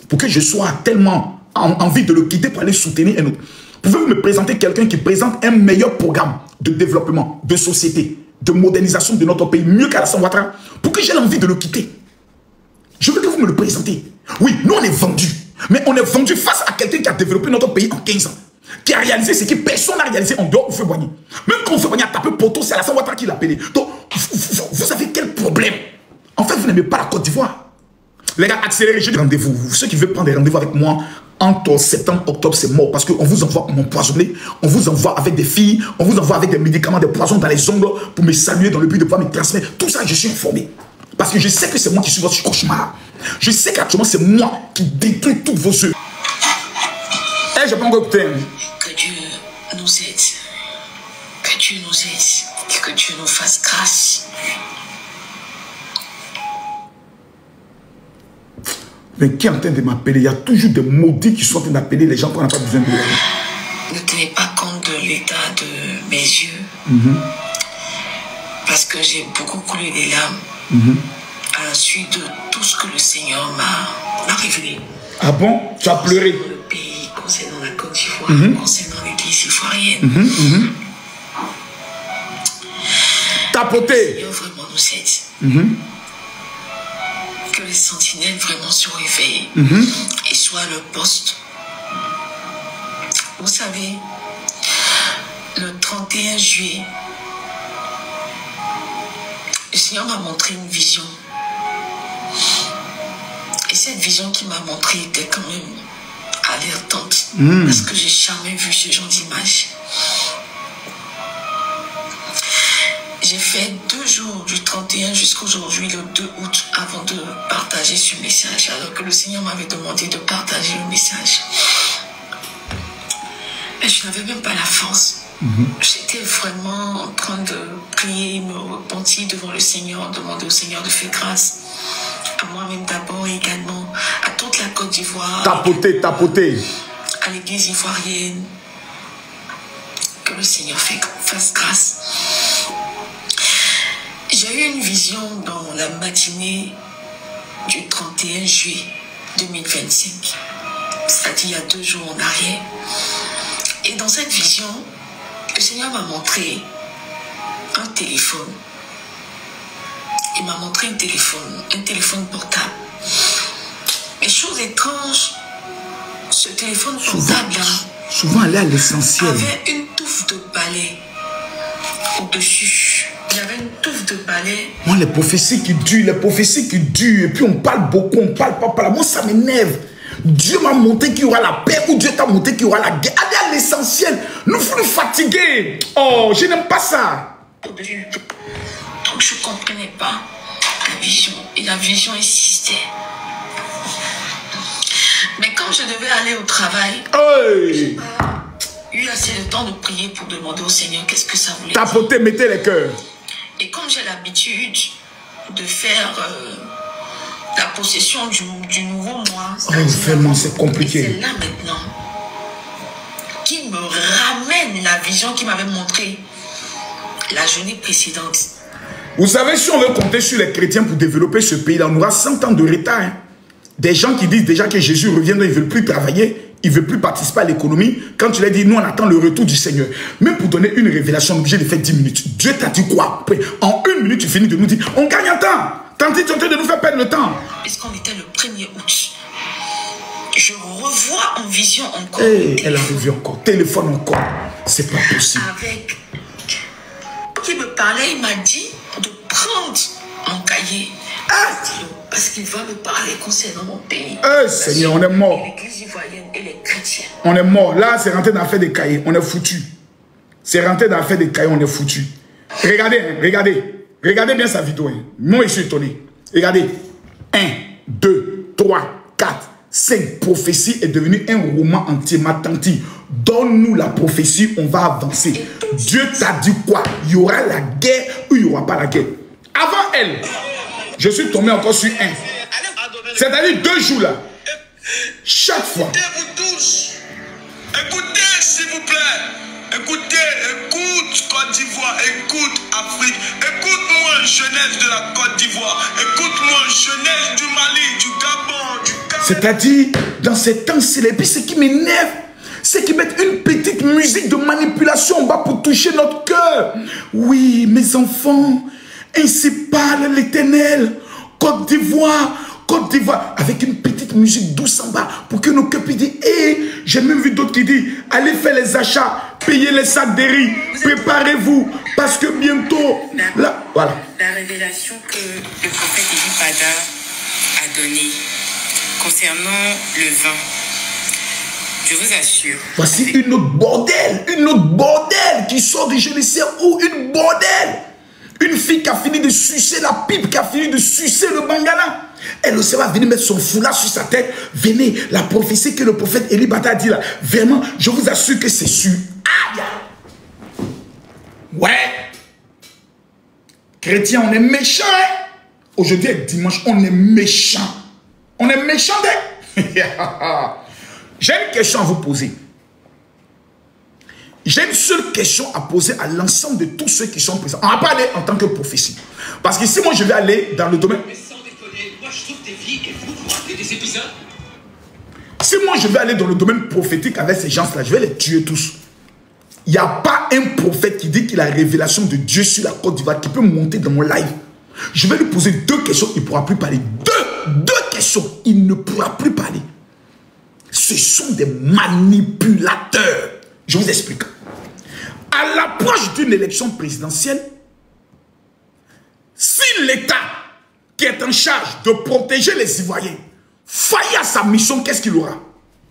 pour que je sois tellement envie de le quitter pour aller soutenir un autre. Pouvez-vous me présenter quelqu'un qui présente un meilleur programme de développement, de société, de modernisation de notre pays, mieux qu'Alassane Ouattara, pour que j'ai l'envie de le quitter? Je veux que vous me le présentez. Oui, nous on est vendus. Mais on est vendus face à quelqu'un qui a développé notre pays en 15 ans. Qui a réalisé ce que personne n'a réalisé en dehors de Oufé-Boigny. Même quand Oufé-Boigny a tapé poteau, c'est Alassane Ouattara qui l'a appelé. Donc, vous avez quel problème? En fait, vous n'aimez pas la Côte d'Ivoire. Les gars, accélérez, j'ai des rendez-vous. Ceux qui veulent prendre des rendez-vous avec moi, entre septembre et octobre, c'est mort. Parce qu'on vous envoie m'empoisonner, on vous envoie avec des filles, on vous envoie avec des médicaments, des poisons dans les ongles pour me saluer dans le but de pouvoir me transmettre. Tout ça, je suis informé. Parce que je sais que c'est moi qui suis votre cauchemar. Je sais qu'actuellement, c'est moi qui détruis tous vos œufs. Eh, j'ai pas encore écouté. Que Dieu nous aide. Que Dieu nous aide. Et que Dieu nous fasse grâce. Mais qui est en train de m'appeler? Il y a toujours des maudits qui sont en train d'appeler les gens qu'on n'a pas besoin de leur. Ne tenez pas compte de l'état de mes yeux. Parce que j'ai beaucoup coulé des larmes. À la suite de tout ce que le Seigneur m'a révélé. Ah bon? Tu as pleuré? Concernant le pays, concernant la Côte d'Ivoire, concernant l'église ivoirienne. Tapoté. Le Seigneur vraiment nous aide. Que les sentinelles vraiment se réveillent et soient à leur poste. Vous savez, le 31 juillet, le Seigneur m'a montré une vision. Et cette vision qu'il m'a montrée était quand même alertante. Parce que j'ai jamais vu ce genre d'image. J'ai fait 2 jours du 31 jusqu'à aujourd'hui, le 2 août, avant de partager ce message. Alors que le Seigneur m'avait demandé de partager le message. Mais je n'avais même pas la force. J'étais vraiment en train de prier, me repentir devant le Seigneur, demander au Seigneur de faire grâce. À moi-même d'abord et également à toute la Côte d'Ivoire. Tapoté, tapoté. À l'église ivoirienne. Que le Seigneur fasse grâce. J'ai eu une vision dans la matinée du 31 juillet 2025. C'est-à-dire il y a 2 jours en arrière. Et dans cette vision, le Seigneur m'a montré un téléphone. Il m'a montré un téléphone portable. Mais chose étrange, ce téléphone portable-là souvent aller à l'essentiel. Avait une touffe de balai au-dessus. Il y avait une touffe de balai. Moi, les prophéties qui durent, et puis on parle beaucoup, on parle pas. Moi, ça m'énerve. Dieu m'a montré qu'il y aura la paix ou Dieu t'a montré qu'il y aura la guerre. Allez à l'essentiel. Nous sommes fatigués. Oh, je n'aime pas ça. Donc, je ne comprenais pas la vision. Et la vision insistait. Mais quand je devais aller au travail, hey, j'ai eu assez de temps de prier pour demander au Seigneur qu'est-ce que ça voulait dire. Tapoter, mettez les cœurs. Et comme j'ai l'habitude de faire la possession du nouveau mois, vraiment, c'est compliqué. C'est là maintenant qui me ramène la vision qu'il m'avait montrée la journée précédente. Vous savez, si on veut compter sur les chrétiens pour développer ce pays-là, on aura 100 ans de retard. Hein. Des gens qui disent déjà que Jésus reviendra, ils ne veulent plus travailler, ils ne veulent plus participer à l'économie. Quand tu leur dis, nous on attend le retour du Seigneur. Même pour donner une révélation, on est obligé de faire 10 minutes. Dieu t'a dit quoi? En 1 minute, tu finis de nous dire, on gagne un temps. Tandis que tu es en train de nous faire perdre le temps. Puisqu'on était le 1er août, je revois en vision encore. Hey, elle a revu encore, téléphone encore. C'est pas possible. Avec qui me parlait, il m'a dit de prendre mon cahier. Parce qu'il va me parler concernant mon pays. Seigneur, on est mort. L'église ivoirienne et les chrétiens. On est mort. Là, c'est rentré dans l'affaire des cahiers. On est foutu. C'est rentré dans l'affaire des cahiers. On est foutu. Regardez, hein, regardez. Regardez bien sa vidéo. Hein. Moi, je suis étonné. Regardez. 1, 2, 3, 4, 5. Prophétie est devenue un roman entier. Ma tante, donne-nous la prophétie, on va avancer. Dieu t'a dit quoi? Il y aura la guerre ou il n'y aura pas la guerre. Avant elle, je suis tombé encore sur 1. C'est-à-dire 2 jours là. Chaque fois. Écoutez-vous tous. Écoutez, s'il vous plaît. Écoutez, écoute Côte d'Ivoire, écoute Afrique. Écoute-moi, jeunesse de la Côte d'Ivoire. Écoute-moi, jeunesse du Mali, du Gabon, du Cameroun. C'est-à-dire, dans ces temps-ci, et puis ce qui m'énerve, c'est qu'ils mettent une petite musique de manipulation en bas pour toucher notre cœur. Oui, mes enfants, ainsi parle l'Éternel. Côte d'Ivoire, avec une petite musique douce en bas, pour que nos cœurs puissent dire, hé, j'ai même vu d'autres qui disent, allez faire les achats, payez les sacs de riz, préparez-vous, parce que bientôt, là, voilà. La révélation que le prophète Élie Pada a donnée concernant le vin, je vous assure. Voici une autre bordel qui sort de je ne sais où, une bordel. Une fille qui a fini de sucer la pipe, qui a fini de sucer le bangala. Elle aussi va venir mettre son foulard sur sa tête. Venez, la prophétie que le prophète Élie Pada a dit là, vraiment, je vous assure que c'est sûr. Aïe! Ouais! Chrétiens, on est méchants, hein? Aujourd'hui est dimanche, on est méchants. On est méchants, hein? J'ai une question à vous poser. J'ai une seule question à poser à l'ensemble de tous ceux qui sont présents. On ne va pas aller en tant que prophétie. Parce que si moi je vais aller dans le domaine... Mais sans déconner, moi je sauve des vies et vous rappelez des épisodes. Si moi je vais aller dans le domaine prophétique avec ces gens-là, je vais les tuer tous. Il n'y a pas un prophète qui dit qu'il a la révélation de Dieu sur la Côte d'Ivoire qui peut monter dans mon live. Je vais lui poser 2 questions, il ne pourra plus parler. Deux questions, il ne pourra plus parler. Ce sont des manipulateurs. Je vous explique. À l'approche d'une élection présidentielle, si l'État qui est en charge de protéger les Ivoiriens faillit à sa mission, qu'est-ce qu'il aura?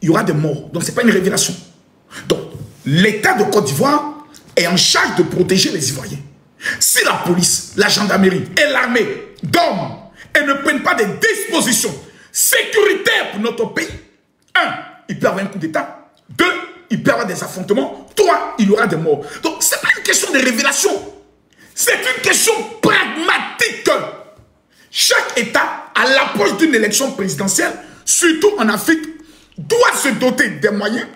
Il y aura des morts. Donc, ce n'est pas une révélation. Donc, l'État de Côte d'Ivoire est en charge de protéger les Ivoiriens. Si la police, la gendarmerie et l'armée dorment et ne prennent pas des dispositions sécuritaires pour notre pays, 1, il peut y avoir un coup d'État. 2, il peut y avoir des affrontements. 3, il y aura des morts. Donc, ce n'est pas une question de révélation. C'est une question pragmatique. Chaque État, à l'approche d'une élection présidentielle, surtout en Afrique, doit se doter des moyens,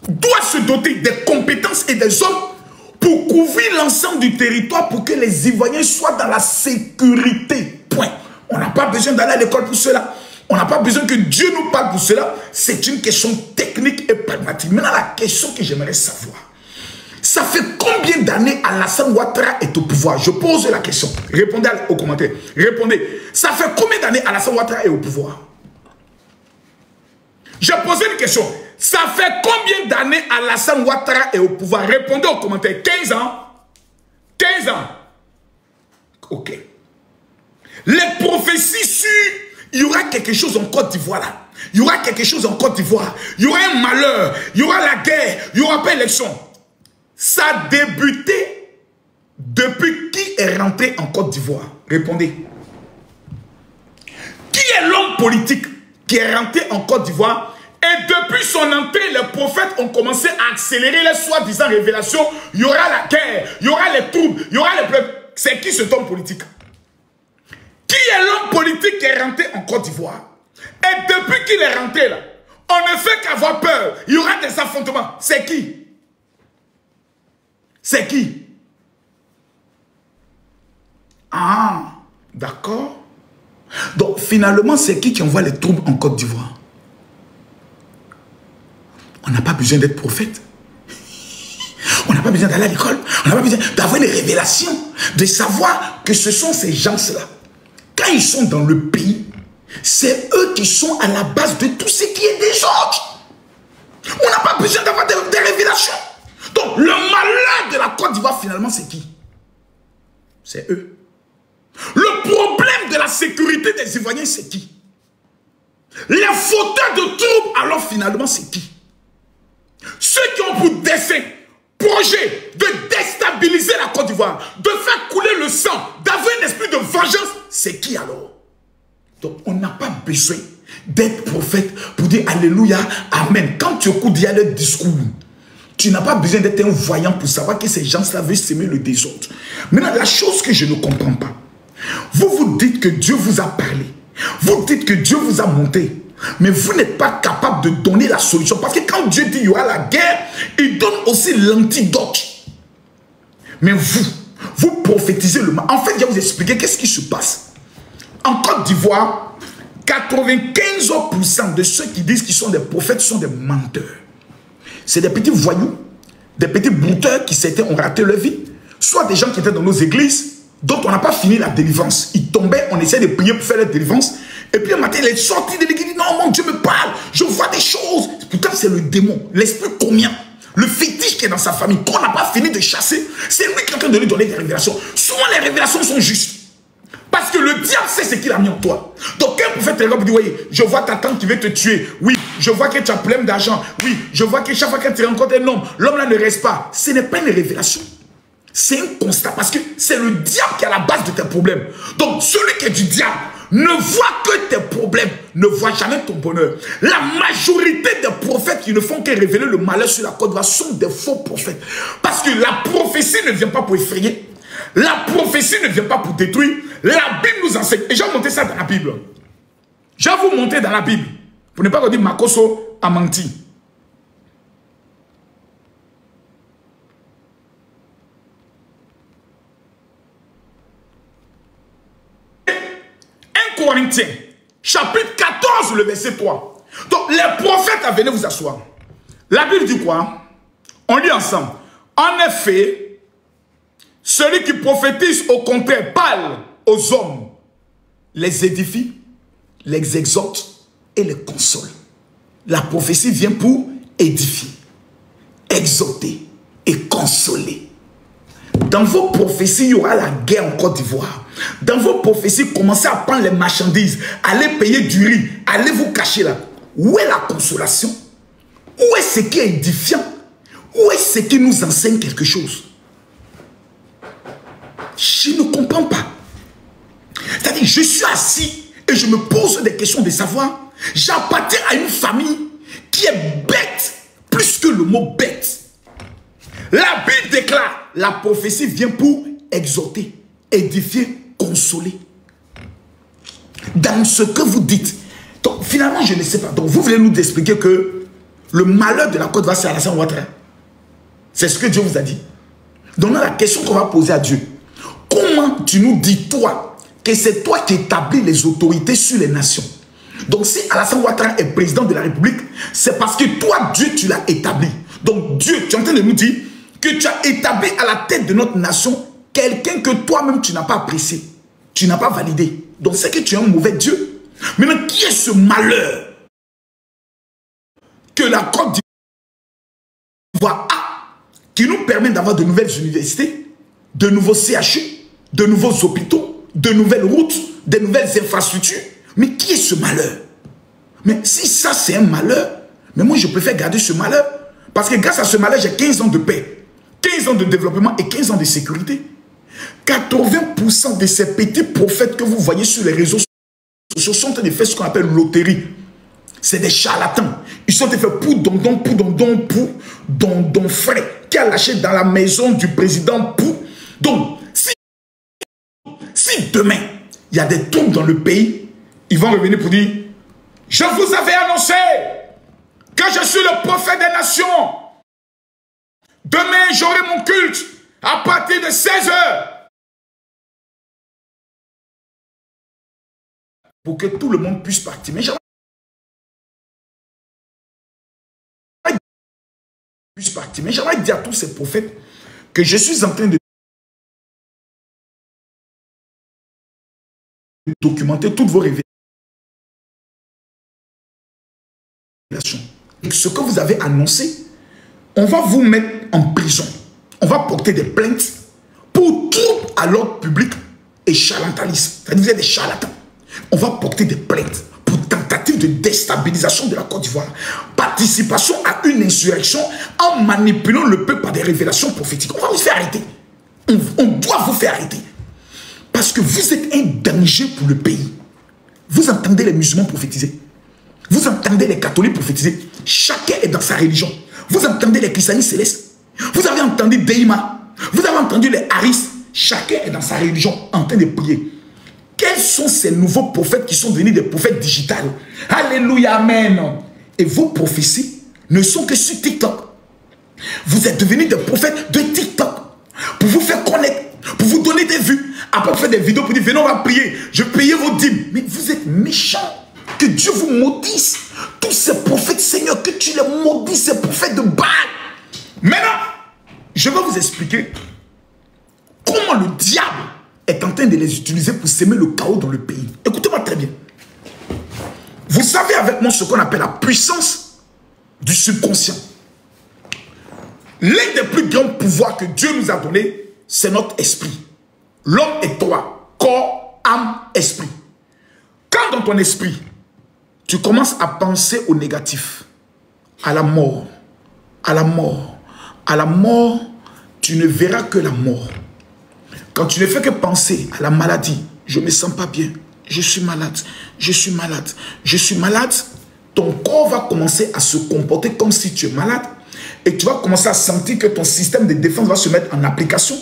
doit se doter des compétences et des hommes pour couvrir l'ensemble du territoire pour que les Ivoiriens soient dans la sécurité. Point. On n'a pas besoin d'aller à l'école pour cela. On n'a pas besoin que Dieu nous parle pour cela. C'est une question technique et pragmatique. Maintenant, la question que j'aimerais savoir, ça fait combien d'années Alassane Ouattara est au pouvoir? Je pose la question. Répondez aux commentaires. Répondez. Ça fait combien d'années Alassane Ouattara est au pouvoir? J'ai posé une question. Ça fait combien d'années Alassane Ouattara est au pouvoir? Répondez aux commentaires. 15 ans? 15 ans. Ok. Les prophéties sur... Il y aura quelque chose en Côte d'Ivoire là. Il y aura quelque chose en Côte d'Ivoire. Il y aura un malheur. Il y aura la guerre. Il n'y aura pas d'élection. Ça a débuté depuis qui est rentré en Côte d'Ivoire? Répondez. Qui est l'homme politique qui est rentré en Côte d'Ivoire? Et depuis son entrée, les prophètes ont commencé à accélérer les soi-disant révélations. Il y aura la guerre, il y aura les troubles, il y aura les problèmes. C'est qui cet homme politique? Qui est l'homme politique qui est rentré en Côte d'Ivoire? Et depuis qu'il est rentré là, on ne fait qu'avoir peur. Il y aura des affrontements. C'est qui? C'est qui? Ah, d'accord. Donc finalement, c'est qui envoie les troubles en Côte d'Ivoire? On n'a pas besoin d'être prophète. On n'a pas besoin d'aller à l'école. On n'a pas besoin d'avoir une révélation, de savoir que ce sont ces gens-là. Quand ils sont dans le pays, c'est eux qui sont à la base de tout ce qui est désordre. On n'a pas besoin d'avoir des révélations. Donc, le malheur de la Côte d'Ivoire, finalement, c'est qui? C'est eux. Le problème de la sécurité des Ivoiriens, c'est qui? Les fauteurs de troubles, alors finalement, c'est qui? Ceux qui ont pour dessein, projet de déstabiliser la Côte d'Ivoire, de faire couler le sang, d'avoir un esprit de vengeance, c'est qui alors? Donc, on n'a pas besoin d'être prophète pour dire Alléluia, Amen. Quand tu écoutes le discours, tu n'as pas besoin d'être un voyant pour savoir que ces gens-là veulent s'aimer le désordre. Maintenant, la chose que je ne comprends pas, vous vous dites que Dieu vous a parlé, vous dites que Dieu vous a monté, mais vous n'êtes pas capable de donner la solution. Parce que quand Dieu dit qu'il y aura la guerre, il donne aussi l'antidote. Mais vous prophétisez le mal. En fait, je vais vous expliquer qu'est-ce qui se passe. En Côte d'Ivoire, 95% de ceux qui disent qu'ils sont des prophètes sont des menteurs. C'est des petits voyous, des petits brouteurs qui ont raté leur vie, soit des gens qui étaient dans nos églises, dont on n'a pas fini la délivrance. Ils tombaient, on essayait de prier pour faire la délivrance, et puis un matin, il est sorti de l'église, il dit non, mon Dieu me parle, je vois des choses. Pourtant, c'est le démon, l'esprit combien, le fétiche qui est dans sa famille, qu'on n'a pas fini de chasser, c'est lui qui est en train de lui donner des révélations. Souvent, les révélations sont justes. Parce que le diable sait ce qu'il a mis en toi. Donc, un prophète te regarde et dit, oui, je vois ta tante qui veut te tuer. Oui, je vois que tu as problème d'argent. Oui, je vois que chaque fois que tu rencontres un homme, l'homme là ne reste pas. Ce n'est pas une révélation. C'est un constat. Parce que c'est le diable qui est à la base de tes problèmes. Donc, celui qui est du diable ne voit que tes problèmes, ne voit jamais ton bonheur. La majorité des prophètes qui ne font que révéler le malheur sur la Côte d'Ivoire sont des faux prophètes. Parce que la prophétie ne vient pas pour effrayer. La prophétie ne vient pas pour détruire. La Bible nous enseigne. Et je vais monter ça dans la Bible. Je vais vous montrer dans la Bible. Pour ne pas dire Makoso a menti. 1 Corinthiens, chapitre 14, le verset 3. Donc, les prophètes, venez vous asseoir. La Bible dit quoi? On lit ensemble. En effet, celui qui prophétise au contraire parle aux hommes, les édifie, les exhorte et les console. La prophétie vient pour édifier, exhorter et consoler. Dans vos prophéties, il y aura la guerre en Côte d'Ivoire. Dans vos prophéties, commencez à prendre les marchandises, allez payer du riz, allez vous cacher là. Où est la consolation? Où est ce qui est édifiant? Où est ce qui nous enseigne quelque chose? Je ne comprends pas. C'est-à-dire, je suis assis et je me pose des questions de savoir. J'appartiens à une famille qui est bête, plus que le mot bête. La Bible déclare, la prophétie vient pour exhorter, édifier, consoler. Dans ce que vous dites. Donc, finalement, je ne sais pas. Donc, vous voulez nous expliquer que le malheur de la Côte d'Ivoire, c'est Alassane Ouattara. C'est ce que Dieu vous a dit. Donc, la question qu'on va poser à Dieu. Comment tu nous dis, toi, que c'est toi qui établis les autorités sur les nations? Donc, si Alassane Ouattara est président de la République, c'est parce que toi, Dieu, tu l'as établi. Donc, Dieu, tu es en train de nous dire que tu as établi à la tête de notre nation quelqu'un que toi-même, tu n'as pas apprécié. Tu n'as pas validé. Donc, c'est que tu es un mauvais Dieu. Maintenant, qui est ce malheur que la Côte d'Ivoire a, qui nous permet d'avoir de nouvelles universités, de nouveaux CHU, de nouveaux hôpitaux, de nouvelles routes, de nouvelles infrastructures? Mais qui est ce malheur? Mais si ça c'est un malheur, mais moi je préfère garder ce malheur, parce que grâce à ce malheur j'ai 15 ans de paix, 15 ans de développement et 15 ans de sécurité. 80% de ces petits prophètes que vous voyez sur les réseaux sociaux sont en train de faire ce qu'on appelle loterie. C'est des charlatans. Ils sont en train de faire pour don frère qui a lâché dans la maison du président pour. Donc, si demain il y a des troubles dans le pays, ils vont revenir pour dire: je vous avais annoncé que je suis le prophète des nations. Demain, j'aurai mon culte à partir de 16 h. Pour que tout le monde puisse partir. Mais j'aimerais dire à tous ces prophètes que je suis en train de documenter toutes vos révélations. Et ce que vous avez annoncé, on va vous mettre en prison. On va porter des plaintes pour trouble à l'ordre public et charlatanisme. C'est-à-dire, vous êtes des charlatans. On va porter des plaintes pour tentative de déstabilisation de la Côte d'Ivoire. Participation à une insurrection en manipulant le peuple par des révélations prophétiques. On va vous faire arrêter. On doit vous faire arrêter. Parce que vous êtes un danger pour le pays. Vous entendez les musulmans prophétiser. Vous entendez les catholiques prophétiser. Chacun est dans sa religion. Vous entendez les christianistes célestes. Vous avez entendu Deima. Vous avez entendu les Haris. Chacun est dans sa religion en train de prier. Quels sont ces nouveaux prophètes qui sont devenus des prophètes digitales? Alléluia, amen. Et vos prophéties ne sont que sur TikTok. Vous êtes devenus des prophètes de TikTok. Pour vous faire connaître, pour vous donner des vues. Après, vous faites des vidéos pour dire: venez, on va prier. Je payais vos dîmes. Mais vous êtes méchants. Que Dieu vous maudisse. Tous ces prophètes, Seigneur, que tu les maudisses, ces prophètes de Baal. Maintenant, je vais vous expliquer comment le diable est en train de les utiliser pour semer le chaos dans le pays. Écoutez-moi très bien. Vous savez avec moi ce qu'on appelle la puissance du subconscient. L'un des plus grands pouvoirs que Dieu nous a donné, c'est notre esprit. L'homme est toi, corps, âme, esprit. Quand dans ton esprit, tu commences à penser au négatif, à la mort, à la mort, à la mort, tu ne verras que la mort. Quand tu ne fais que penser à la maladie, je ne me sens pas bien, je suis malade, je suis malade, je suis malade, ton corps va commencer à se comporter comme si tu es malade et tu vas commencer à sentir que ton système de défense va se mettre en application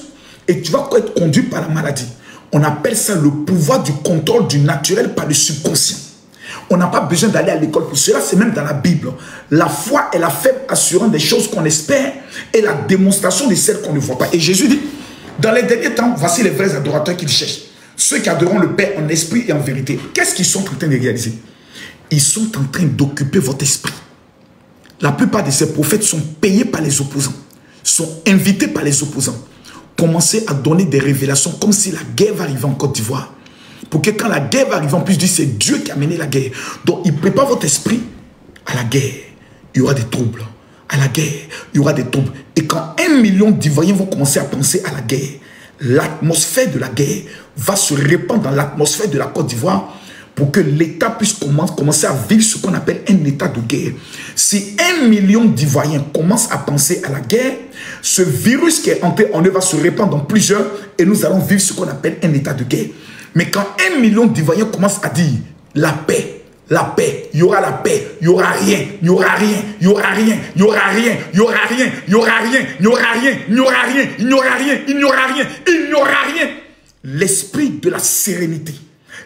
et tu vas être conduit par la maladie. On appelle ça le pouvoir du contrôle du naturel par le subconscient. On n'a pas besoin d'aller à l'école pour cela, c'est même dans la Bible. La foi est la faible assurance des choses qu'on espère et la démonstration de celles qu'on ne voit pas. Et Jésus dit, dans les derniers temps, voici les vrais adorateurs qu'il cherche. Ceux qui adoreront le Père en esprit et en vérité. Qu'est-ce qu'ils sont en train de réaliser? Ils sont en train d'occuper votre esprit. La plupart de ces prophètes sont payés par les opposants, sont invités par les opposants. Commencez à donner des révélations comme si la guerre va arriver en Côte d'Ivoire. Pour que quand la guerre va arriver, on puisse dire c'est Dieu qui a mené la guerre. Donc il prépare votre esprit à la guerre. Il y aura des troubles. À la guerre, il y aura des troubles. Et quand 1 million d'Ivoiriens vont commencer à penser à la guerre, l'atmosphère de la guerre va se répandre dans l'atmosphère de la Côte d'Ivoire pour que l'État puisse commencer à vivre ce qu'on appelle un état de guerre. Si 1 million d'Ivoiriens commencent à penser à la guerre, ce virus qui est entré en eux va se répandre dans plusieurs et nous allons vivre ce qu'on appelle un état de guerre. Mais quand 1 million d'Ivoiriens commencent à dire la paix, il y aura la paix, il n'y aura rien, il n'y aura rien, il n'y aura rien, il n'y aura rien, il n'y aura rien, il n'y aura rien, il n'y aura rien, il n'y aura rien, il n'y aura rien, il n'y aura rien, il n'y aura rien. L'esprit de la sérénité,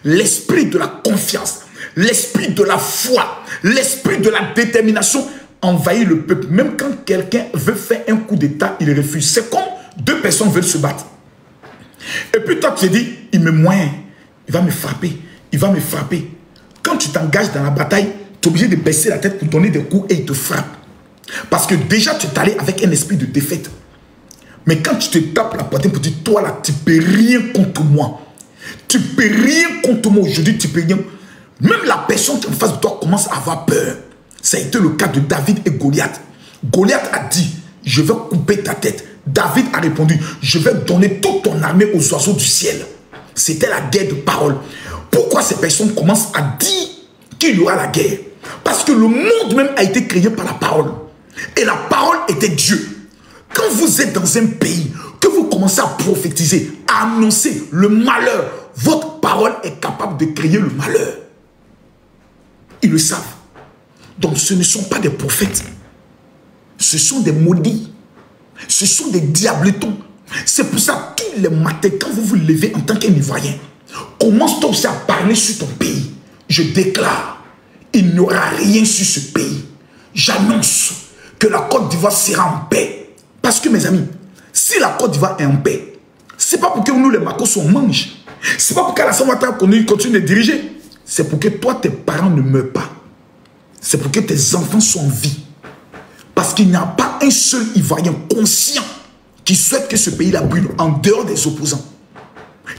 l'esprit de la confiance, l'esprit de la foi, l'esprit de la détermination envahit le peuple. Même quand quelqu'un veut faire un coup d'état, il refuse. C'est comme deux personnes veulent se battre. Et puis toi tu te dis, il me moyen, il va me frapper, il va me frapper. Quand tu t'engages dans la bataille, tu es obligé de baisser la tête pour donner des coups et il te frappe. Parce que déjà tu es allé avec un esprit de défaite. Mais quand tu te tapes la poitrine pour dire, toi là, tu ne peux rien contre moi. Tu ne peux rien contre moi aujourd'hui, tu ne peux rien. Même la personne qui est en face de toi commence à avoir peur. Ça a été le cas de David et Goliath. Goliath a dit, je vais couper ta tête. David a répondu, je vais donner toute ton armée aux oiseaux du ciel. C'était la guerre de parole. Pourquoi ces personnes commencent à dire qu'il y aura la guerre? Parce que le monde même a été créé par la parole. Et la parole était Dieu. Quand vous êtes dans un pays, que vous commencez à prophétiser, à annoncer le malheur, votre parole est capable de créer le malheur. Ils le savent. Donc ce ne sont pas des prophètes. Ce sont des maudits. Ce sont des diabletons. C'est pour ça, tous les matins, quand vous vous levez en tant qu'un Ivoirien, commence-toi aussi à parler sur ton pays. Je déclare, il n'y aura rien sur ce pays. J'annonce que la Côte d'Ivoire sera en paix. Parce que mes amis, si la Côte d'Ivoire est en paix, ce n'est pas pour que nous les Makos on mange. Ce n'est pas pour qu'Alassane Ouattara continue de diriger. C'est pour que toi, tes parents ne meurent pas. C'est pour que tes enfants soient en vie. Parce qu'il n'y a pas un seul Ivoirien conscient qui souhaite que ce pays-là brûle en dehors des opposants.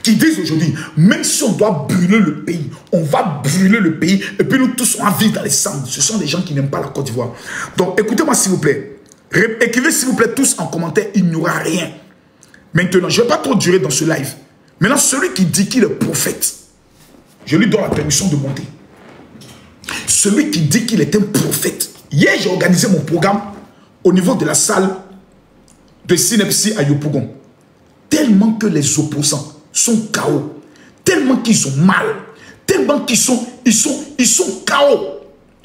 Qui disent aujourd'hui, même si on doit brûler le pays, on va brûler le pays et puis nous tous on va vivre dans les cendres. Ce sont des gens qui n'aiment pas la Côte d'Ivoire. Donc écoutez-moi s'il vous plaît. Écrivez s'il vous plaît tous en commentaire, il n'y aura rien. Maintenant, je ne vais pas trop durer dans ce live. Maintenant, celui qui dit qu'il est prophète, je lui donne la permission de monter. Celui qui dit qu'il est un prophète. Hier, j'ai organisé mon programme au niveau de la salle de Synepsi à Yopougon. Tellement que les opposants sont KO. Tellement qu'ils ont mal. Tellement qu'ils sont KO.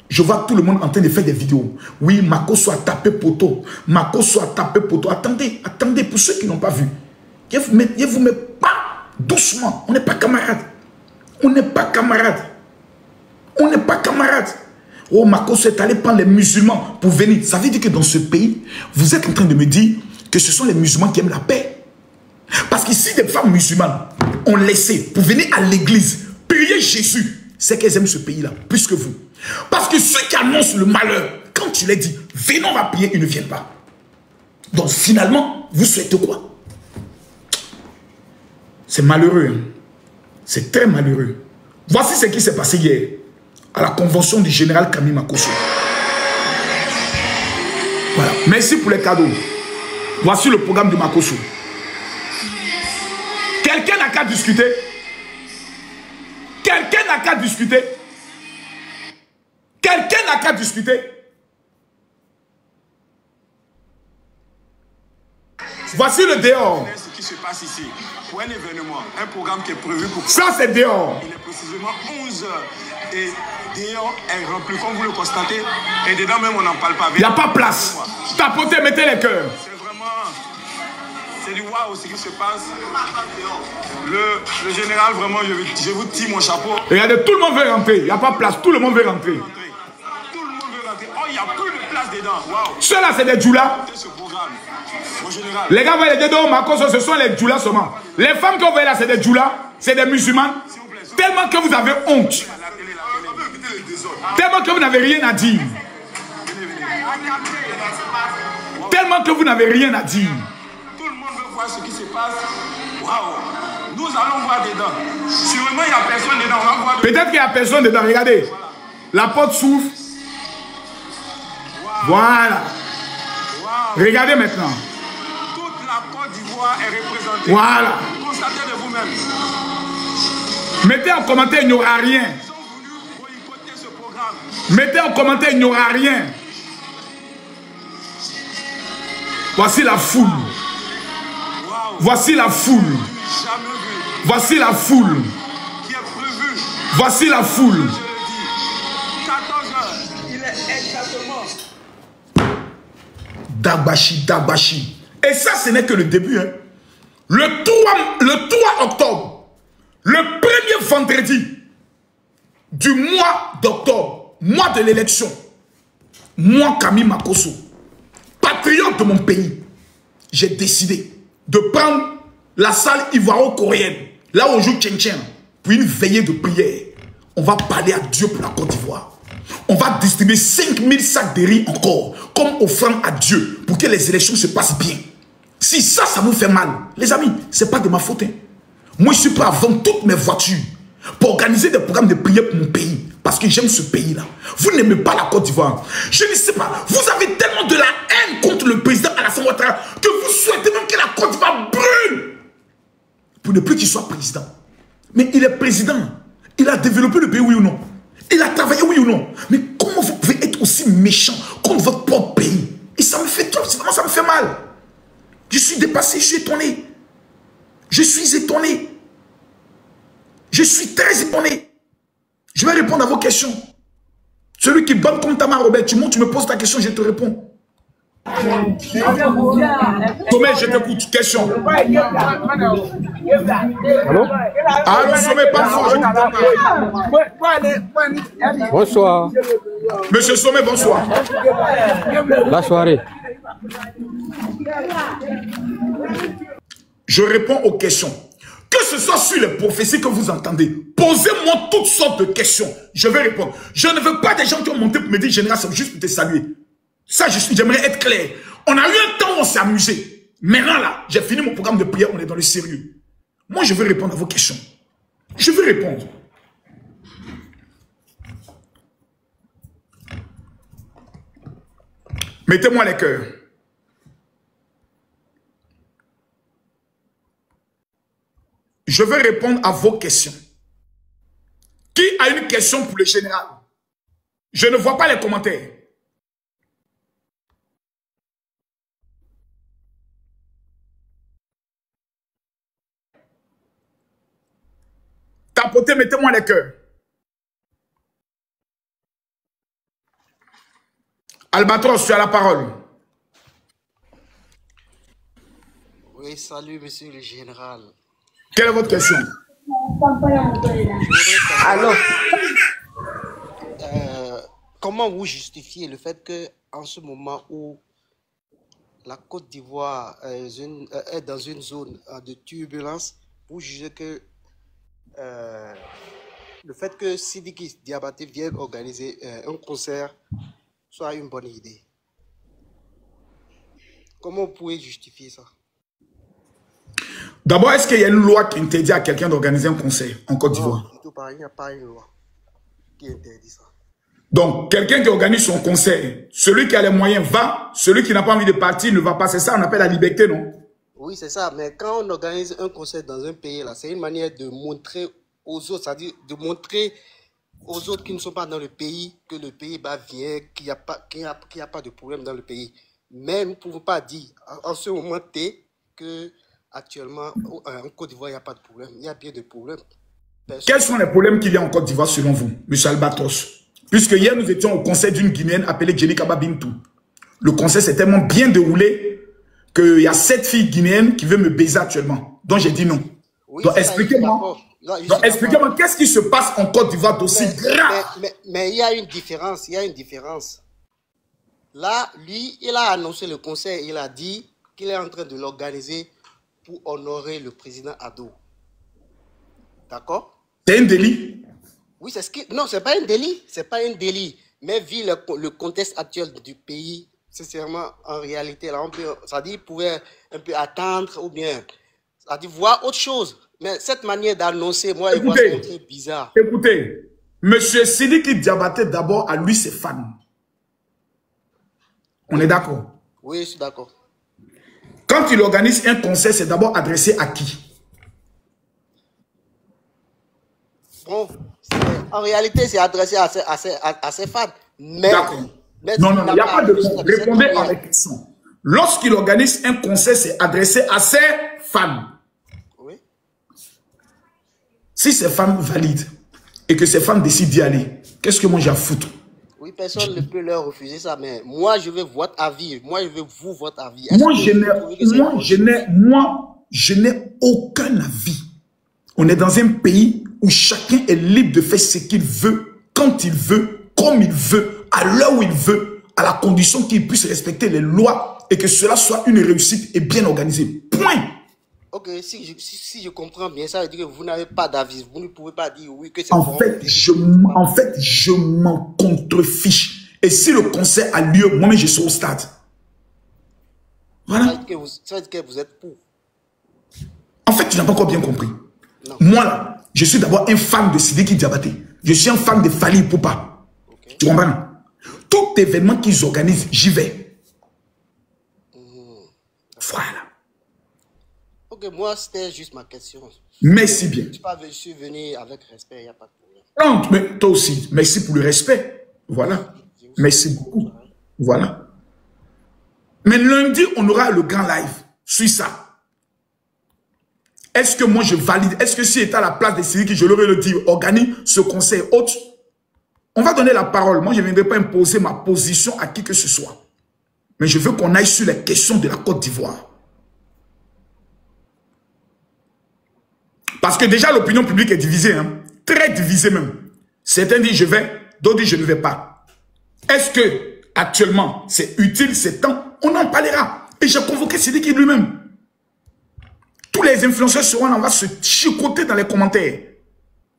Je vois tout le monde en train de faire des vidéos. Oui, Mako soit tapé poteau. Mako soit tapé poteau. Attendez, attendez, pour ceux qui n'ont pas vu. Je vous mets pas doucement. On n'est pas camarades. On n'est pas camarades. On n'est pas camarades. Oh, Mako est allé prendre les musulmans pour venir. Ça veut dire que dans ce pays, vous êtes en train de me dire que ce sont les musulmans qui aiment la paix. Parce qu'ici, des femmes musulmanes ont laissé pour venir à l'église prier Jésus. c'est qu'elles aiment ce pays-là, plus que vous. Parce que ceux qui annoncent le malheur, quand tu les dis, venons, on va prier, ils ne viennent pas. Donc finalement, vous souhaitez quoi? C'est malheureux. Hein? C'est très malheureux. Voici ce qui s'est passé hier à la convention du général Kami Makosso. Voilà. Merci pour les cadeaux. Voici le programme de Makosso. Quelqu'un n'a qu'à discuter. Quelqu'un n'a qu'à discuter. Quelqu'un n'a qu'à discuter. Voici le dehors. Ce qui se passe ici, pour un événement, un programme qui est prévu pour... Ça, c'est dehors. Il est précisément 11 heures. Et dehors est rempli, comme vous le constatez. Et dedans même, on n'en parle pas. Il n'y a pas place. Tapotez, mettez les cœurs. C'est vraiment... C'est du waouh ce qui se passe. Le général, vraiment, je vous tire mon chapeau. Regardez, tout le monde veut rentrer. Il n'y a pas place. Tout le monde veut rentrer. Tout le monde veut rentrer. Oh, il n'y a plus de place dedans. Waouh. Ceux-là, c'est des djoulas. Ce programme. Mon général. Les gars, vous voyez les deux Makosso, ce sont les djoulas seulement. Les femmes que vous voyez là, c'est des djoulas. C'est des musulmanes. Tellement que vous avez honte. Tellement que vous n'avez rien à dire. Tellement que vous n'avez rien à dire. Tout le monde veut voir ce qui se passe. Waouh. Nous allons voir dedans. Sûrement, il n'y a personne dedans. On va voir dedans. Peut-être qu'il n'y a personne dedans. Regardez. La porte s'ouvre. Voilà. Wow. Regardez maintenant. Toute la Côte d'Ivoire est représentée. Voilà. Constatez de vous-même. Mettez en commentaire, il n'y aura rien. Ils ont voulu boycotter ce programme. Mettez en commentaire, il n'y aura rien. Voici la foule. Wow. Voici la foule. Jamais vu. Voici la foule. Qui est prévu. Voici la foule. Je le dis. 14 heures. Il est exactement. Dagbashi, Dagbashi. Et ça, ce n'est que le début. Hein. Le 3 octobre, le premier vendredi du mois d'octobre, mois de l'élection, moi, Kami Makosso, patriote de mon pays, j'ai décidé de prendre la salle ivoiro-coréenne, là où on joue Tchen-Tchen, pour une veillée de prière. On va parler à Dieu pour la Côte d'Ivoire. On va distribuer 5000 sacs de riz encore, comme offrande à Dieu, pour que les élections se passent bien. Si ça vous fait mal, les amis, ce n'est pas de ma faute. Hein. Moi, je suis prêt à vendre toutes mes voitures pour organiser des programmes de prière pour mon pays, parce que j'aime ce pays-là. Vous n'aimez pas la Côte d'Ivoire. Je ne sais pas, vous avez tellement de la haine contre le président Alassane Ouattara que vous souhaitez même que la Côte d'Ivoire brûle pour ne plus qu'il soit président. Mais il est président. Il a développé le pays, oui ou non? Il a travaillé, oui ou non? Mais comment vous pouvez être aussi méchant contre votre propre pays? Et ça me fait trop, vraiment ça me fait mal. Je suis dépassé, je suis étonné. Je suis étonné. Je suis très étonné. Je vais répondre à vos questions. Celui qui bat comme Tamar Robert, tu montes, tu me poses ta question, je te réponds. Sommet, je t'écoute. Question. Allô? Allô, Sommet, pas fort, je t'entends. Bonsoir. Monsieur Sommet, bonsoir. La soirée. Je réponds aux questions. Que ce soit sur les prophéties que vous entendez, posez-moi toutes sortes de questions. Je vais répondre. Je ne veux pas des gens qui ont monté pour me dire, général, c'est juste pour te saluer. Ça, j'aimerais être clair. On a eu un temps où on s'est amusé. Maintenant, là, j'ai fini mon programme de prière, on est dans le sérieux. Moi, je veux répondre à vos questions. Je veux répondre. Mettez-moi les cœurs. Je veux répondre à vos questions. Qui a une question pour le général? Je ne vois pas les commentaires. Tapotez, mettez-moi les cœurs. Albatros, tu as la parole. Oui, salut, monsieur le général. Quelle est votre question? Alors, comment vous justifiez le fait que, en ce moment où la Côte d'Ivoire est dans une zone de turbulence, vous jugez que le fait que Sidiki Diabaté vienne organiser un concert soit une bonne idée. Comment vous pouvez justifier ça? D'abord, est-ce qu'il y a une loi qui interdit à quelqu'un d'organiser un concert en Côte d'Ivoire? Non, du tout pareil, il n'y a pas une loi qui interdit ça. Donc, quelqu'un qui organise son concert, celui qui a les moyens va, celui qui n'a pas envie de partir ne va pas. C'est ça, on appelle la liberté, non? Oui, c'est ça. Mais quand on organise un concert dans un pays, là, c'est une manière de montrer aux autres, c'est-à-dire de montrer aux autres qui ne sont pas dans le pays que le pays va bien, qu'il n'y a pas de problème dans le pays. Mais nous ne pouvons pas dire en ce moment T que actuellement en Côte d'Ivoire il n'y a pas de problème. Il y a bien des problèmes. Quels sont les problèmes qu'il y a en Côte d'Ivoire selon vous, M. Albatros? Puisque hier nous étions au concert d'une Guinéenne appelée Jenny Kaba Bintou. Le concert s'est tellement bien déroulé qu'il y a 7 filles guinéennes qui veulent me baiser actuellement. Donc j'ai dit non. Oui, donc expliquez-moi. Expliquez-moi qu'est-ce qui se passe en Côte d'Ivoire d'aussi grave. Mais il y a une différence. Il y a une différence. Là, lui, il a annoncé le concert. Il a dit qu'il est en train de l'organiser pour honorer le président Addo. D'accord? C'est un délit? Oui, c'est ce qui... Non, c'est pas un délit. C'est pas un délit. Mais vu le contexte actuel du pays, sincèrement, en réalité, là, on peut... Ça dit, il pouvait un peu attendre ou bien... Ça dit, voir autre chose. Mais cette manière d'annoncer, moi, je vois ça un peu bizarre. Écoutez, M. Sidiki Diabaté, d'abord, à lui, ses fans. On est d'accord? Oui, je suis d'accord. Quand il organise un concert, c'est d'abord adressé à qui? Bon, en réalité, c'est adressé à ses fans. D'accord. Non, il n'y a pas de fond. Répondez à la question. Lorsqu'il organise un concert, c'est adressé à ses fans. Oui. Si ses fans valident et que ses fans décident d'y aller, qu'est-ce que moi j'ai à foutre? Oui, personne ne peut leur refuser ça, mais moi, je veux votre avis. Moi, je veux votre avis. Moi, je n'ai aucun avis. On est dans un pays où chacun est libre de faire ce qu'il veut, quand il veut, comme il veut, à l'heure où il veut, à la condition qu'il puisse respecter les lois et que cela soit une réussite et bien organisé. Point. Ok, si je comprends bien, ça veut dire que vous n'avez pas d'avis. Vous ne pouvez pas dire oui que c'est en fait, je m'en contrefiche. Et si le concert a lieu, moi-même, je suis au stade. Voilà. Ça veut dire que vous êtes pour. En fait, tu n'as pas encore bien compris. Non. Moi, là, je suis d'abord un fan de Sidiki Diabaté. Je suis un fan de Fally Ipupa. Okay. Tu comprends? Tout événement qu'ils organisent, j'y vais. Voilà. Ok, moi, c'était juste ma question. Merci bien. Je suis venu avec respect, il n'y a pas de problème. Non, mais toi aussi, merci pour le respect. Voilà. Merci beaucoup. Voilà. Mais lundi, on aura le grand live. Suis ça. Est-ce que moi je valide? Est-ce que si j'étais à la place des Sidiki, je leur aurais dit, organise ce conseil autre? On va donner la parole. Moi, je ne viendrai pas imposer ma position à qui que ce soit. Mais je veux qu'on aille sur les questions de la Côte d'Ivoire. Parce que déjà, l'opinion publique est divisée. Hein? Très divisée même. Certains disent je vais, d'autres disent je ne vais pas. Est-ce que actuellement c'est utile, c'est temps? On en parlera. Et j'ai convoqué Sidiki lui-même. Tous les influenceurs seront là, on va se chicoter dans les commentaires.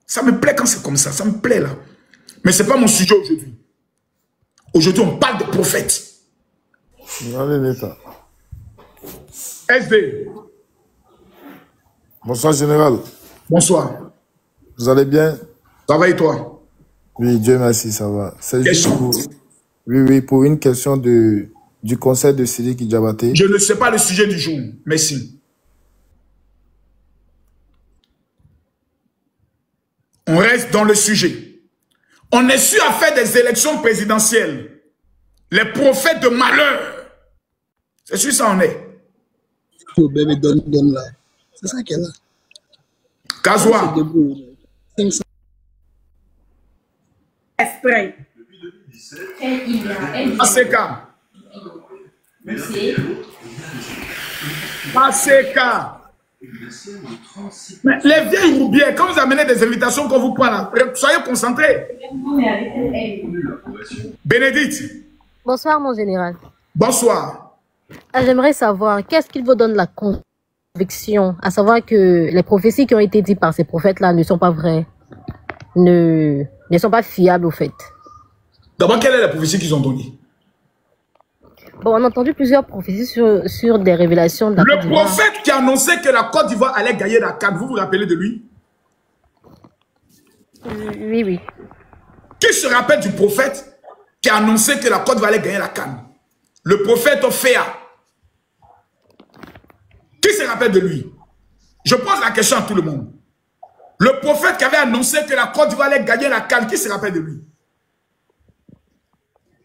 Ça me plaît quand c'est comme ça, ça me plaît là. Mais ce n'est pas mon sujet aujourd'hui. Aujourd'hui, on parle des prophètes. SD. Bonsoir, général. Bonsoir. Vous allez bien? Ça va et toi? Oui, Dieu merci, ça va. C'est juste pour... Oui, pour une question du conseil de Sidiki Diabaté. Je ne sais pas le sujet du jour. Merci. On reste dans le sujet. On est sûr à faire des élections présidentielles. Les prophètes de malheur. C'est sûr ça on est. Oh bébé, donne là. C'est ça qu'elle a. Kazoua. Esprit. Aseka. Aseka. Mais les vieilles roubières, quand vous amenez des invitations qu'on vous prend là, soyez concentrés. Bénédicte. Bonsoir, mon général. Bonsoir. J'aimerais savoir, qu'est-ce qu'il vous donne la conviction, à savoir que les prophéties qui ont été dites par ces prophètes-là ne sont pas vraies? ne sont pas fiables au fait. D'abord, quelle est la prophétie qu'ils ont donnée? Bon, on a entendu plusieurs prophéties sur des révélations de la Côte Le d'Ivoire. prophète qui annonçait que la Côte d'Ivoire allait gagner la CAN, vous vous rappelez de lui? Oui, oui. Qui se rappelle du prophète qui a annoncé que la Côte d'Ivoire allait gagner la CAN? Le prophète Ophéa. Qui se rappelle de lui? Je pose la question à tout le monde. Le prophète qui avait annoncé que la Côte d'Ivoire allait gagner la CAN, qui se rappelle de lui?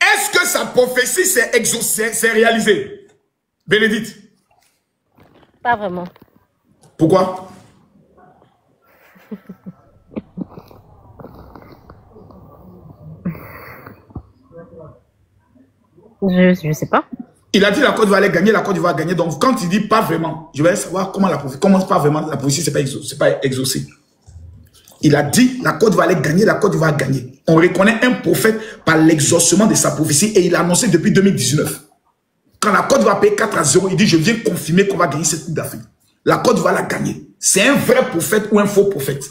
Est-ce que sa prophétie s'est réalisée? Bénédicte? Pas vraiment. Pourquoi? Je sais pas. Il a dit la Côte d'Ivoire allait gagner, la Côte d'Ivoire a gagné. Donc quand il dit pas vraiment, je vais savoir comment la prophétie, comment pas vraiment la prophétie, c'est pas exaucé. Il a dit la Côte d'Ivoire allait gagner, la Côte d'Ivoire a gagné. On reconnaît un prophète par l'exaucement de sa prophétie et il a annoncé depuis 2019. Quand la Côte d'Ivoire paye 4-0, il dit je viens confirmer qu'on va gagner cette Coupe d'Afrique. La Côte d'Ivoire l'a gagné. C'est un vrai prophète ou un faux prophète?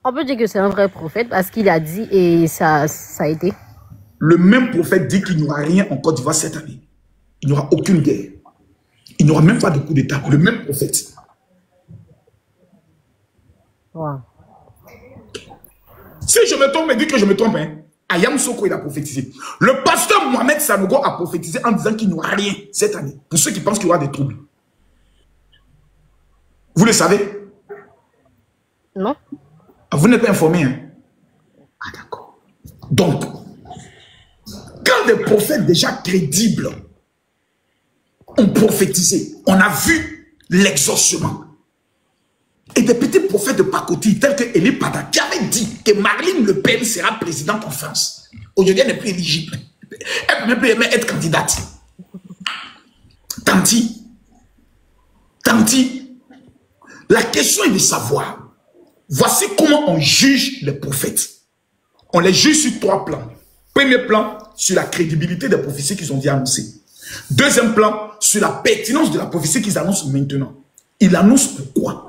On peut dire que c'est un vrai prophète parce qu'il a dit et ça a été. Le même prophète dit qu'il n'y aura rien en Côte d'Ivoire cette année. Il n'y aura aucune guerre. Il n'y aura même pas de coup d'État. Le même prophète. Wow. Si je me trompe, me dit que je me trompe. Hein. Ayam Soko, il a prophétisé. Le pasteur Mohamed Sanogo a prophétisé en disant qu'il n'y aura rien cette année. Pour ceux qui pensent qu'il y aura des troubles. Vous le savez? Non. Vous n'êtes pas informé. Hein? Ah d'accord. Donc, quand des prophètes déjà crédibles ont prophétisé, on a vu l'exaucement. Et des petits prophètes de pacotille tels que Elie Pada qui avait dit que Marlène Le Pen sera présidente en France. Aujourd'hui, elle n'est plus éligible. Elle ne peut même plus être candidate. Tanti, la question est de savoir, voici comment on juge les prophètes. On les juge sur 3 plans. Premier plan, sur la crédibilité des prophéties qu'ils ont dit annoncer. Deuxième plan, sur la pertinence de la prophétie qu'ils annoncent maintenant. Ils annoncent pourquoi?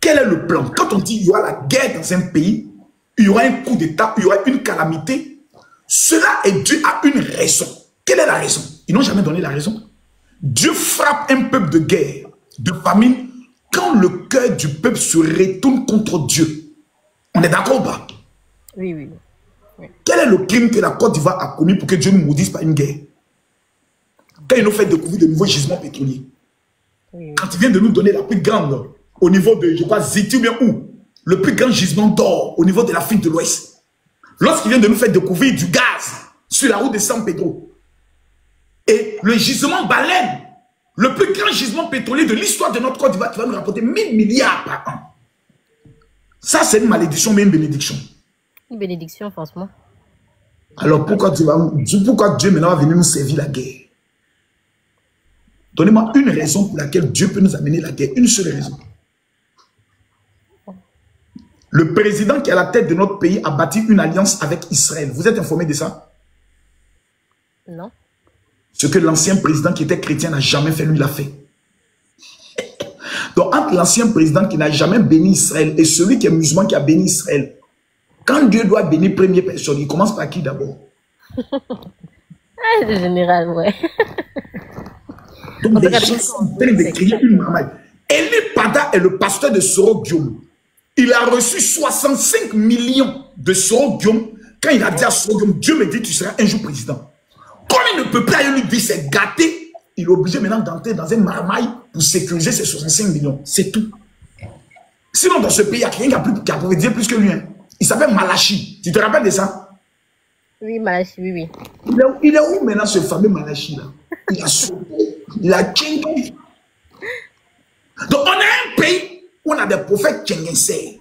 Quel est le plan? Quand on dit qu'il y aura la guerre dans un pays, il y aura un coup d'État, il y aura une calamité, cela est dû à une raison. Quelle est la raison? Ils n'ont jamais donné la raison. Dieu frappe un peuple de guerre, de famine, quand le cœur du peuple se retourne contre Dieu. On est d'accord ou pas? Oui, oui. Quel est le crime que la Côte d'Ivoire a commis pour que Dieu nous maudisse par une guerre? Quand il nous fait découvrir de nouveaux gisements pétroliers. Oui. Quand il vient de nous donner la plus grande, au niveau de, je crois, Ziti ou bien où? Le plus grand gisement d'or au niveau de l'Afrique de l'Ouest. Lorsqu'il vient de nous faire découvrir du gaz sur la route de San Pedro. Et le gisement baleine, le plus grand gisement pétrolier de l'histoire de notre Côte d'Ivoire, qui va nous rapporter 1000 milliards par an. Ça, c'est une malédiction, mais une bénédiction. Une bénédiction, franchement. Alors pourquoi Dieu maintenant va venir nous servir la guerre? Donnez-moi une raison pour laquelle Dieu peut nous amener la guerre. Une seule raison. Le président qui est à la tête de notre pays a bâti une alliance avec Israël. Vous êtes informé de ça? Non. Ce que l'ancien président qui était chrétien n'a jamais fait, lui l'a fait. Donc entre l'ancien président qui n'a jamais béni Israël et celui qui est musulman qui a béni Israël, quand Dieu doit bénir première personne, il commence par qui d'abord? Le général, ouais. Donc les gens sont en train de créer une marmaille. Elie Pada est le pasteur de Soro Guillaume. Il a reçu 65 millions de Soro Guillaume quand il a dit à Soro Guillaume, Dieu me dit tu seras un jour président. Comme il ne peut pas lui dire c'est gâté, il est obligé maintenant d'entrer dans un marmaille pour sécuriser ses 65 millions. C'est tout. Sinon dans ce pays, il n'y a quelqu'un qui a prophétisé plus que lui. Hein. Il s'appelle Malachi. Tu te rappelles de ça? Oui, Malachi, oui, oui. Il est où maintenant ce fameux Malachi là? Il a sauté. Il a tchengué. Donc on a un pays où on a des prophètes tchenguensés.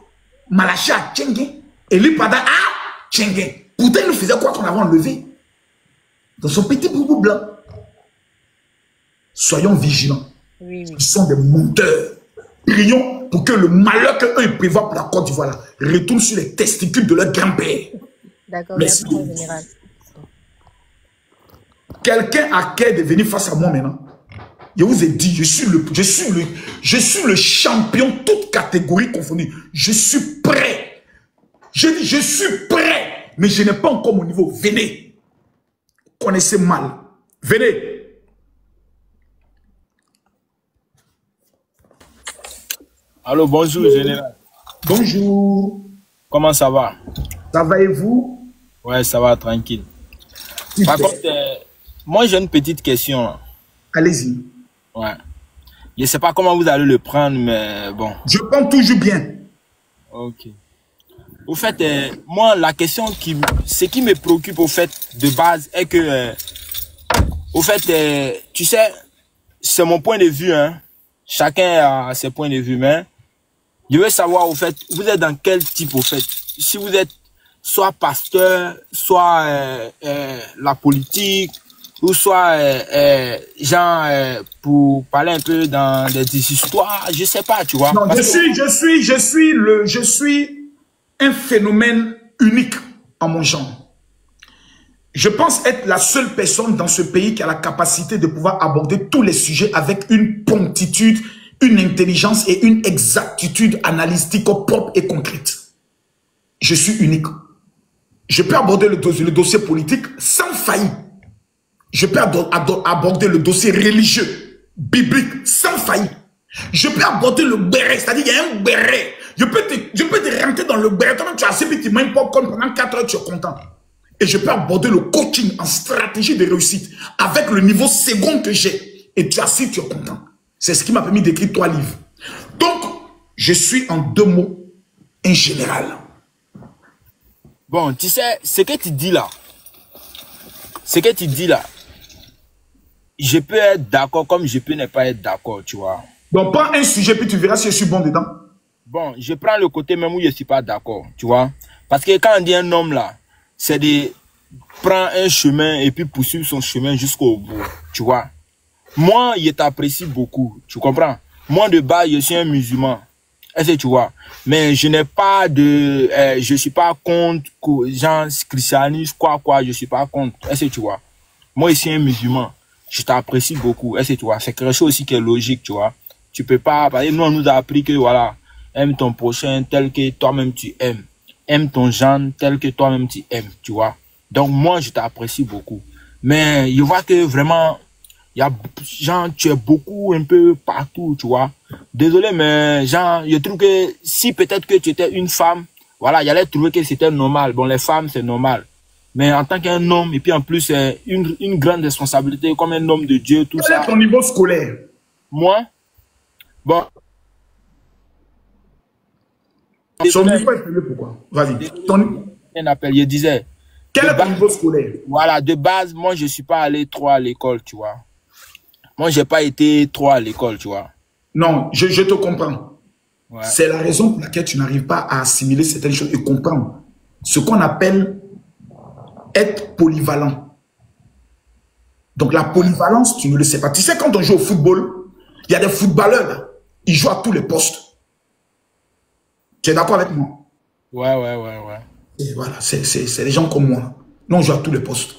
Malachi a tchengué. Elie Pada a tchengué. Pourtant il nous faisait quoi qu'on avait enlevé? Dans son petit boubou blanc. Soyons vigilants. Oui, oui. Ils sont des menteurs. Prions pour que le malheur qu'eux ils prévoient pour la Côte d'Ivoire retourne sur les testicules de leur grand-père. D'accord, merci en général. Quelqu'un a qu'à de venir face à moi maintenant. Je vous ai dit, je suis le champion, toute catégorie confondue. Je suis prêt Je dis, je suis prêt, mais je n'ai pas encore mon niveau. Venez. Connaissez mal. Venez. Allô, bonjour, général. Bonjour. Comment ça va? Ça va et vous? Ouais, ça va, tranquille. Super. Par contre, moi, j'ai une petite question. Allez-y. Ouais. Je ne sais pas comment vous allez le prendre, mais bon. Je prends toujours bien. Ok. Au fait, moi, la question ce qui me préoccupe au fait de base est que, au fait, tu sais, c'est mon point de vue, hein. Chacun a ses points de vue, mais je veux savoir, au fait, vous êtes dans quel type, au fait? Si vous êtes soit pasteur, soit la politique, ou soit genre pour parler un peu dans des histoires, je sais pas, tu vois. Non, je suis un phénomène unique en mon genre. Je pense être la seule personne dans ce pays qui a la capacité de pouvoir aborder tous les sujets avec une promptitude, une intelligence et une exactitude analytique propre et concrète. Je suis unique. Je peux aborder le dossier politique sans faillir. Je peux aborder le dossier religieux, biblique, sans faillir. Je peux aborder le béret, c'est-à-dire qu'il y a un béret. Je peux te rentrer dans le béret. Toi-même, tu as assez vite, tu manges popcorn pendant 4 heures, tu es content. Et je peux aborder le coaching en stratégie de réussite avec le niveau second que j'ai. Et tu as assis, tu es content. C'est ce qui m'a permis d'écrire 3 livres. Donc, je suis en 2 mots, un général. Bon, tu sais, ce que tu dis là, je peux être d'accord comme je peux ne pas être d'accord, tu vois. Donc, prends un sujet, puis tu verras si je suis bon dedans. Bon, je prends le côté même où je ne suis pas d'accord, tu vois. Parce que quand on dit un homme là, c'est de prendre un chemin et puis poursuivre son chemin jusqu'au bout, tu vois. Moi, je t'apprécie beaucoup, tu comprends. Moi, de base, je suis un musulman. Est-ce que tu vois? Mais je n'ai pas de... je suis pas contre, genre, christianisme, quoi, je suis pas contre. Est-ce que tu vois? Moi, je suis un musulman. Je t'apprécie beaucoup. Est-ce que tu vois? C'est quelque chose aussi qui est logique, tu vois. Tu peux pas... Parce que nous, on nous a appris que, voilà, aime ton prochain tel que toi-même tu aimes. Aime ton genre tel que toi-même tu aimes, tu vois. Donc, moi, je t'apprécie beaucoup. Mais je vois que vraiment... Il y a, genre, tu es beaucoup un peu partout, tu vois. Désolé, mais genre, je trouve que si peut-être que tu étais une femme, voilà, j'allais trouver que c'était normal. Bon, les femmes, c'est normal. Mais en tant qu'un homme, et puis en plus, une grande responsabilité comme un homme de Dieu, tout ça. Quel est ton niveau scolaire? Moi? Bon. Son niveau est élevé, pourquoi? Vas-y. Un appel, je disais. Quel est ton niveau scolaire? Voilà, de base, moi, je ne suis pas allé trop à l'école, tu vois. Moi, je n'ai pas été trop à l'école, tu vois. Non, je te comprends. Ouais. C'est la raison pour laquelle tu n'arrives pas à assimiler certaines choses et comprendre ce qu'on appelle être polyvalent. Donc, la polyvalence, tu ne le sais pas. Tu sais, quand on joue au football, il y a des footballeurs, là, ils jouent à tous les postes. Tu es d'accord avec moi? Ouais. Et voilà, c'est des gens comme moi. Nous, on joue à tous les postes.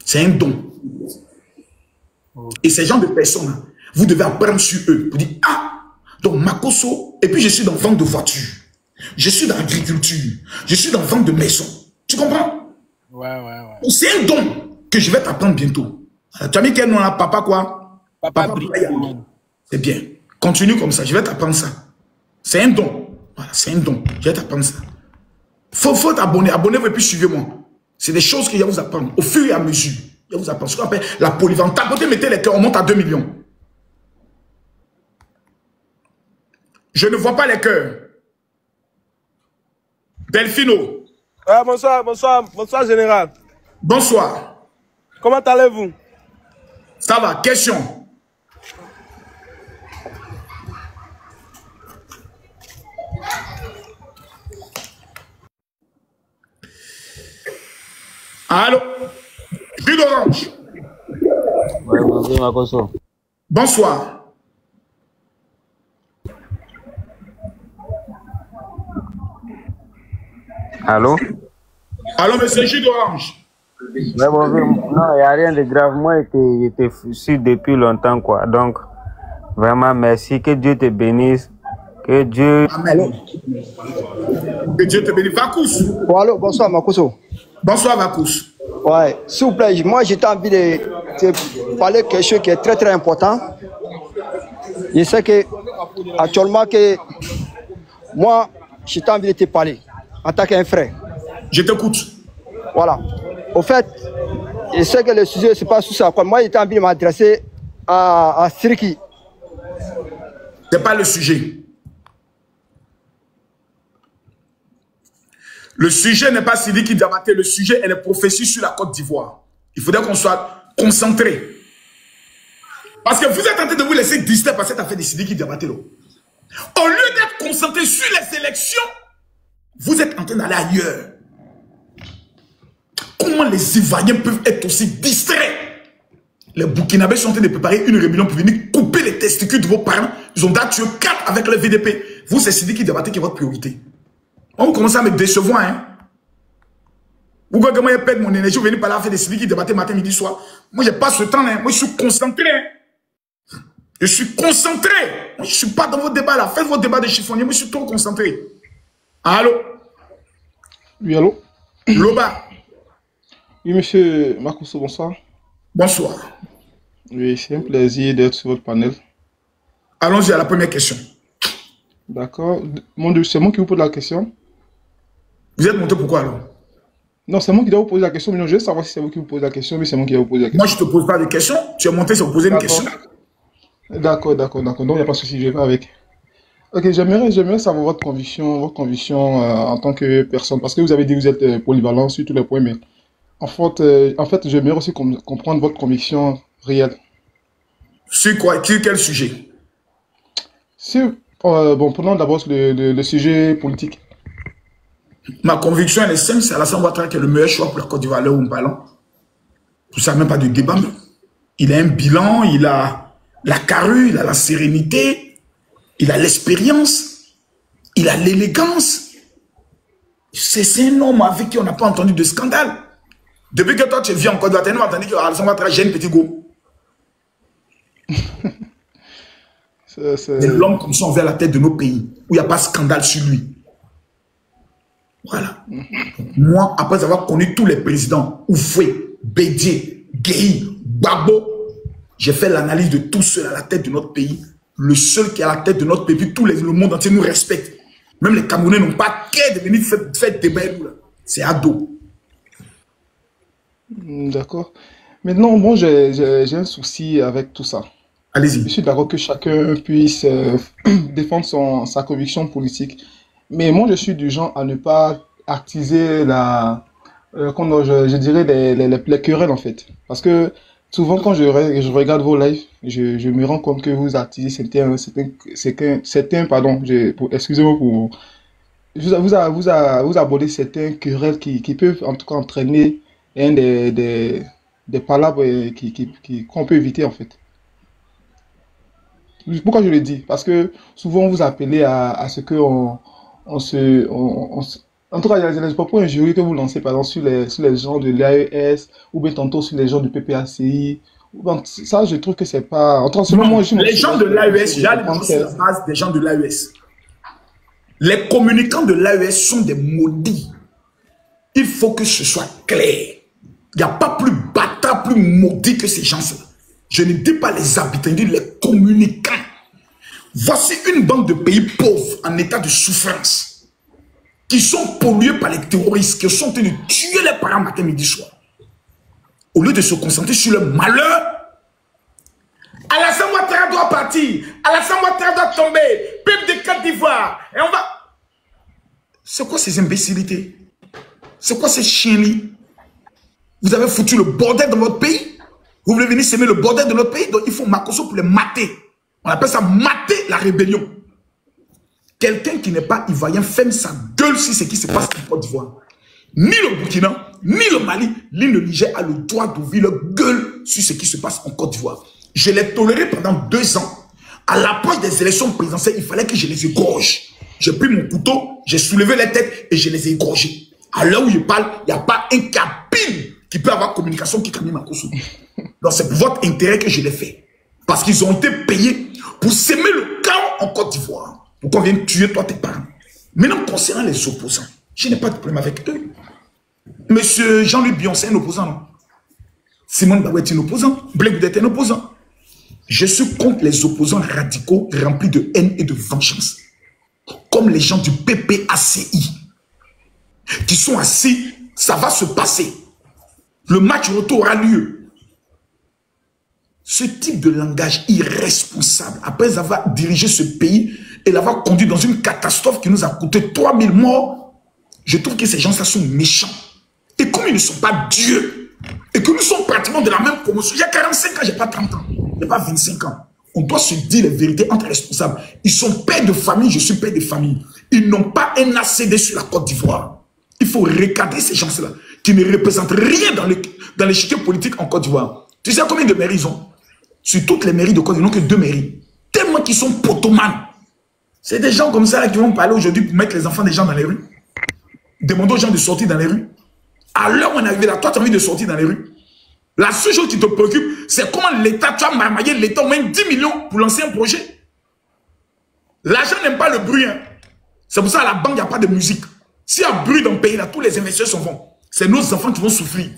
C'est un don. Et ces gens de personnes, vous devez apprendre sur eux. Vous dites, ah, donc Makoso, et puis je suis dans vente de voitures. Je suis dans l'agriculture. Je suis dans vente de maisons. Tu comprends? Ouais. C'est un don que je vais t'apprendre bientôt. Tu as mis quel nom là? Papa quoi? Papa Brian. C'est bien. Continue comme ça. Je vais t'apprendre ça. C'est un don. Voilà, c'est un don. Je vais t'apprendre ça. Faut t'abonner. Abonnez-vous et puis suivez-moi. C'est des choses que je vais vous apprendre au fur et à mesure. Je vais vous apprendre ce qu'on appelle la polyvalence. Tapotez, mettez les cœurs, on monte à 2 millions. Je ne vois pas les cœurs. Delphino. Ah, bonsoir, général. Bonsoir. Comment allez-vous? Ça va, question. Allô? Jus d'orange. Ouais, bonjour, Makoso. Bonsoir. Allô? Allô, monsieur Jus d'orange. Ouais, bonjour. Non, il n'y a rien de grave. Moi, j'étais su depuis longtemps, quoi. Donc, vraiment, merci. Que Dieu te bénisse. Que Dieu... Amen. Que Dieu te bénisse. Vakous. Oh, allô, bonsoir, Makoso. Bonsoir, Vakous. Ouais, s'il vous plaît, moi j'ai envie de parler de quelque chose qui est très très important. Je sais que actuellement que moi j'ai envie de te parler en tant qu'un frère. Je t'écoute. Voilà. Au fait, je sais que le sujet c'est pas sous ça. Moi j'ai envie de m'adresser à Siriki. C'est pas le sujet. Le sujet n'est pas Sidiki Diabaté, le sujet est les prophéties sur la Côte d'Ivoire. Il faudrait qu'on soit concentré. Parce que vous êtes en train de vous laisser distraire par cette affaire de Sidiki Diabaté. Au lieu d'être concentré sur les élections, vous êtes en train d'aller ailleurs. Comment les Ivoiriens peuvent être aussi distraits? Les Burkinabés sont en train de préparer une rébellion pour venir couper les testicules de vos parents. Ils ont déjà tué 4 avec le VDP. Vous, c'est Sidiki Diabaté qui est votre priorité. On commence à me décevoir, hein. Vous voyez comment je perds mon énergie, vous venez par là faire des Sidiki Diabaté matin, midi, soir. Moi, je n'ai pas ce temps, hein. Moi, je suis concentré, hein. Je suis concentré. Moi, je ne suis pas dans vos débats là. Faites vos débats de chiffonnier, moi, je suis trop concentré. Allô? Oui, allô? Loba. Oui, monsieur Makoso, bonsoir. Bonsoir. Oui, c'est un plaisir d'être sur votre panel. Allons-y à la première question. D'accord. C'est moi qui vous pose la question. Vous êtes monté pourquoi alors? Non, c'est moi qui dois vous poser la question, mais non, je veux savoir si c'est vous qui vous posez la question, mais c'est moi qui dois vous poser la question. Moi, je ne te pose pas de questions. Tu es monté sans poser une question. D'accord. Donc, il n'y a pas de souci, je vais avec. Ok, j'aimerais savoir votre conviction en tant que personne, parce que vous avez dit que vous êtes polyvalent sur tous les points, mais en fait j'aimerais aussi comprendre votre conviction réelle. Sur quoi? Sur quel sujet? Bon, prenons d'abord le sujet politique. Ma conviction, elle est simple, c'est Alassane Ouattara qui est le meilleur choix pour la Côte d'Ivoire, là où nous parlons. Tout ça, même pas de débat. Mais il a un bilan, il a la carrure, il a la sérénité, il a l'expérience, il a l'élégance. C'est un homme avec qui on n'a pas entendu de scandale. Depuis que toi, tu viens en Côte d'Ivoire, tu n'as pas entendu qu'Alassane Ouattara gêne petit go. C'est l'homme comme ça, on vient à la tête de nos pays, où il n'y a pas de scandale sur lui. Voilà. Moi, après avoir connu tous les présidents, Oufoué, Bédié, Guéhi, Gbagbo, j'ai fait l'analyse de tous ceux à la tête de notre pays. Le seul qui est à la tête de notre pays, puis le monde entier nous respecte. Même les Camerounais n'ont pas qu'à de venir faire débat. C'est ado. D'accord. Maintenant, bon, j'ai un souci avec tout ça. Allez-y. Je suis d'accord que chacun puisse défendre sa conviction politique. Mais moi, je suis du genre à ne pas attiser je dirais les querelles, en fait. Parce que souvent, quand je regarde vos lives, je me rends compte que vous attisez certains, pardon, excusez-moi pour... Vous abordez certains querelles qui peuvent en tout cas entraîner des palabres qu'on peut éviter, en fait. Pourquoi je le dis? Parce que souvent, vous appelez à ce que en tout cas, il y a des propos injurieux que vous lancez, par exemple, sur les gens de l'AES, ou bien tantôt sur les gens du PPACI. Ça, je trouve que c'est pas... En tout cas, selon moi, les gens de l'AES, j'ai la base des gens de l'AES. Les communicants de l'AES sont des maudits. Il faut que ce soit clair. Il n'y a pas plus bâtard, plus maudit que ces gens-là. Je ne dis pas les habitants, je dis les communicants. Voici une bande de pays pauvres en état de souffrance qui sont pollués par les terroristes, qui sont en train de tuer les parents matin, midi, soir. Au lieu de se concentrer sur le malheur, Alassane Ouattara doit partir, Alassane Ouattara doit tomber, peuple de Côte d'Ivoire, et on va... C'est quoi ces imbécilités? C'est quoi ces chienlis? Vous avez foutu le bordel dans votre pays? Vous voulez venir semer le bordel de notre pays? Donc il faut Makoso pour les mater. On appelle ça mater la rébellion. Quelqu'un qui n'est pas ivoirien ferme sa gueule sur ce qui se passe en Côte d'Ivoire. Ni le Burkina, ni le Mali, ni le Niger a le droit d'ouvrir leur gueule sur ce qui se passe en Côte d'Ivoire. Je l'ai toléré pendant 2 ans. À l'approche des élections présidentielles, il fallait que je les égorge. J'ai pris mon couteau, j'ai soulevé les têtes et je les ai égorgés. À l'heure où je parle, il n'y a pas un capine qui peut avoir communication qui camille Makoso. Donc c'est pour votre intérêt que je l'ai fait. Parce qu'ils ont été payés pour s'aimer le chaos en Côte d'Ivoire. pour qu'on vienne tuer toi tes parents. Maintenant, concernant les opposants, je n'ai pas de problème avec eux. Monsieur Jean-Luc Bion, c'est un opposant, non? Simone Babou est un opposant. Blake Boudet est un opposant. Je suis contre les opposants radicaux remplis de haine et de vengeance. Comme les gens du PPACI qui sont assis, ça va se passer. Le match retour aura lieu. Ce type de langage irresponsable, après avoir dirigé ce pays et l'avoir conduit dans une catastrophe qui nous a coûté 3000 morts, je trouve que ces gens-là sont méchants. Et comme ils ne sont pas Dieu, et que nous sommes pratiquement de la même promotion, il y a 45 ans, je n'ai pas 30 ans, je n'ai pas 25 ans. On doit se dire les vérités entre responsables. Ils sont pères de famille, je suis père de famille. Ils n'ont pas un ACD sur la Côte d'Ivoire. Il faut recadrer ces gens-là qui ne représentent rien dans l'échiquier politique en Côte d'Ivoire. Tu sais combien de mairies ils ont? Sur toutes les mairies de Côte d'Ivoire, ils n'ont que 2 mairies. Tellement qu'ils sont potomanes. C'est des gens comme ça là, qui vont parler aujourd'hui pour mettre les enfants des gens dans les rues. Demander aux gens de sortir dans les rues. À l'heure où on est arrivé là, toi tu as envie de sortir dans les rues. La seule chose qui te préoccupe, c'est comment l'État, tu as marmaillé l'État au moins 10 millions pour lancer un projet. L'argent n'aime pas le bruit. Hein. C'est pour ça à la banque, il n'y a pas de musique. S'il y a bruit dans le pays, là, tous les investisseurs s'en vont. C'est nos enfants qui vont souffrir.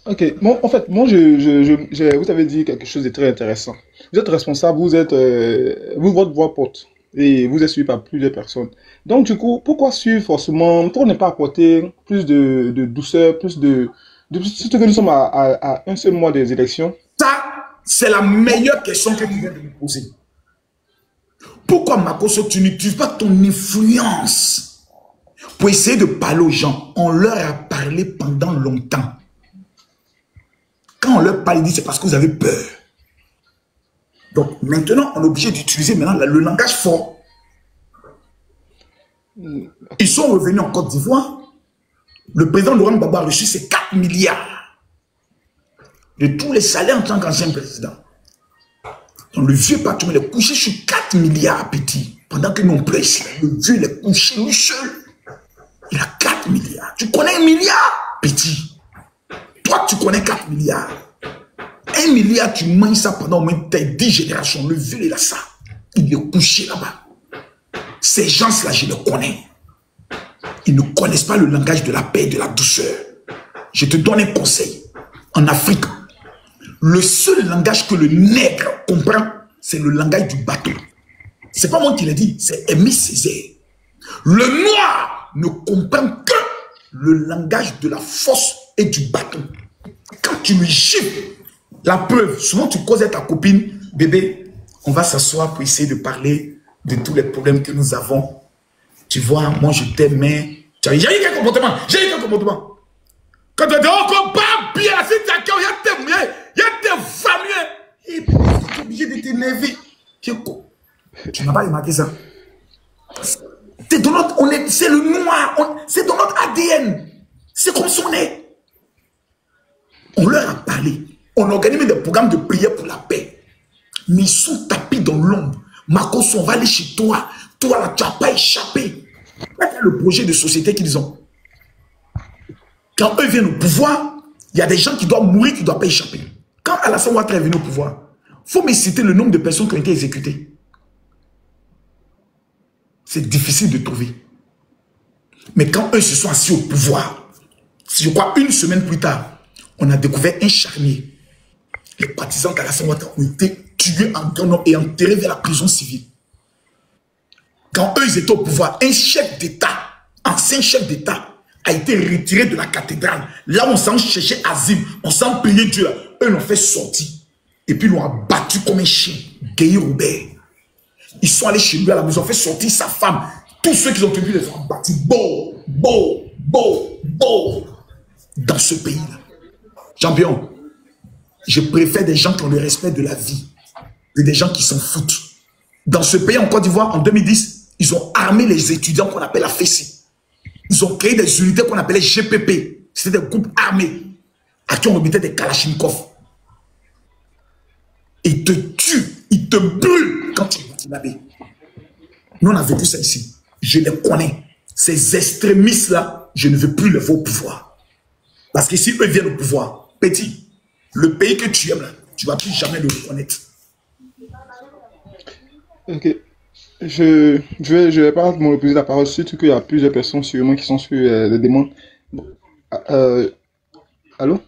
Ok, bon, en fait, moi, vous avez dit quelque chose de très intéressant. Vous êtes responsable, votre voix porte. Et vous êtes suivi par plusieurs personnes. Donc, du coup, pourquoi suivre forcément, pourquoi ne pas apporter plus de douceur, plus de surtout que nous sommes à un seul mois des élections? Ça, c'est la meilleure question que tu viens de me poser. Pourquoi, Makosso, tu n'utilises pas ton influence pour essayer de parler aux gens? On leur a parlé pendant longtemps. Quand on leur parle, ils disent c'est parce que vous avez peur. Donc maintenant, on est obligé d'utiliser maintenant le langage fort. Ils sont revenus en Côte d'Ivoire. Le président Laurent Gbagbo a reçu ses 4 milliards de tous les salaires en tant qu'ancien président. Donc le vieux patron, il est couché sur 4 milliards petit. Pendant que nous on pleure ici, le vieux il est couché lui seul. Il a 4 milliards. Tu connais 1 milliard petit? Toi, tu connais 4 milliards. 1 milliard, tu manges ça pendant au moins 10 générations. Le vieux, il a ça. Il est couché là-bas. Ces gens-là, je les connais. Ils ne connaissent pas le langage de la paix et de la douceur. Je te donne un conseil. En Afrique, le seul langage que le nègre comprend, c'est le langage du bateau. C'est pas moi qui l'ai dit, c'est Aimé Césaire. Le noir ne comprend que le langage de la force et du bateau. Quand tu lui gifles, la preuve, souvent tu causes à ta copine, bébé, on va s'asseoir pour essayer de parler de tous les problèmes que nous avons. Tu vois, moi je t'aime, mais j'ai eu quel comportement? J'ai eu quel comportement? Quand tu dis, oh, pas bien, c'est ta cœur, il y a tes miens, il y a tes familles. Et puis, tu es obligé de t'énerver. Tu n'as pas remarqué ça? C'est le noir, c'est dans notre ADN. C'est comme ça on est. On leur a parlé. On organise des programmes de prière pour la paix. Mais ils sont tapis dans l'ombre. Makosso, on va aller chez toi. Toi, là, tu n'as pas échappé. Là, le projet de société qu'ils ont. Quand eux viennent au pouvoir, il y a des gens qui doivent mourir, qui ne doivent pas échapper. Quand Alassane Ouattara est venu au pouvoir, il faut me citer le nombre de personnes qui ont été exécutées. C'est difficile de trouver. Mais quand eux se sont assis au pouvoir, je crois une semaine plus tard, on a découvert un charnier. Les partisans d'Alassane Ouattara ont été tués en grand nombre et enterrés vers la prison civile. Quand eux ils étaient au pouvoir, un chef d'État, ancien chef d'État, a été retiré de la cathédrale. Là où on s'en cherchait asile, on s'en priait Dieu. Là. Eux l'ont fait sortir. Et puis ils l'ont abattu comme un chien. Guy Robert. Ils sont allés chez lui à la maison, ils ont fait sortir sa femme. Tous ceux qui ont tenu les ont abattus. Dans ce pays-là. Champion, je préfère des gens qui ont le respect de la vie que des gens qui s'en foutent. Dans ce pays, en Côte d'Ivoire, en 2010, ils ont armé les étudiants qu'on appelle la FESI. Ils ont créé des unités qu'on appelait GPP. C'était des groupes armés à qui on remettait des kalachnikovs. Ils te tuent, ils te brûlent quand tu es kidnappé. Nous, on a vécu ça ici. Je les connais. Ces extrémistes-là, je ne veux plus les voir au pouvoir. Parce que si eux viennent au pouvoir, petit, le pays que tu aimes là, tu ne vas plus jamais le reconnaître. Ok. Je vais pas monopoliser la parole, surtout qu'il y a plusieurs personnes sûrement qui sont sur les demandes. Bon, allô?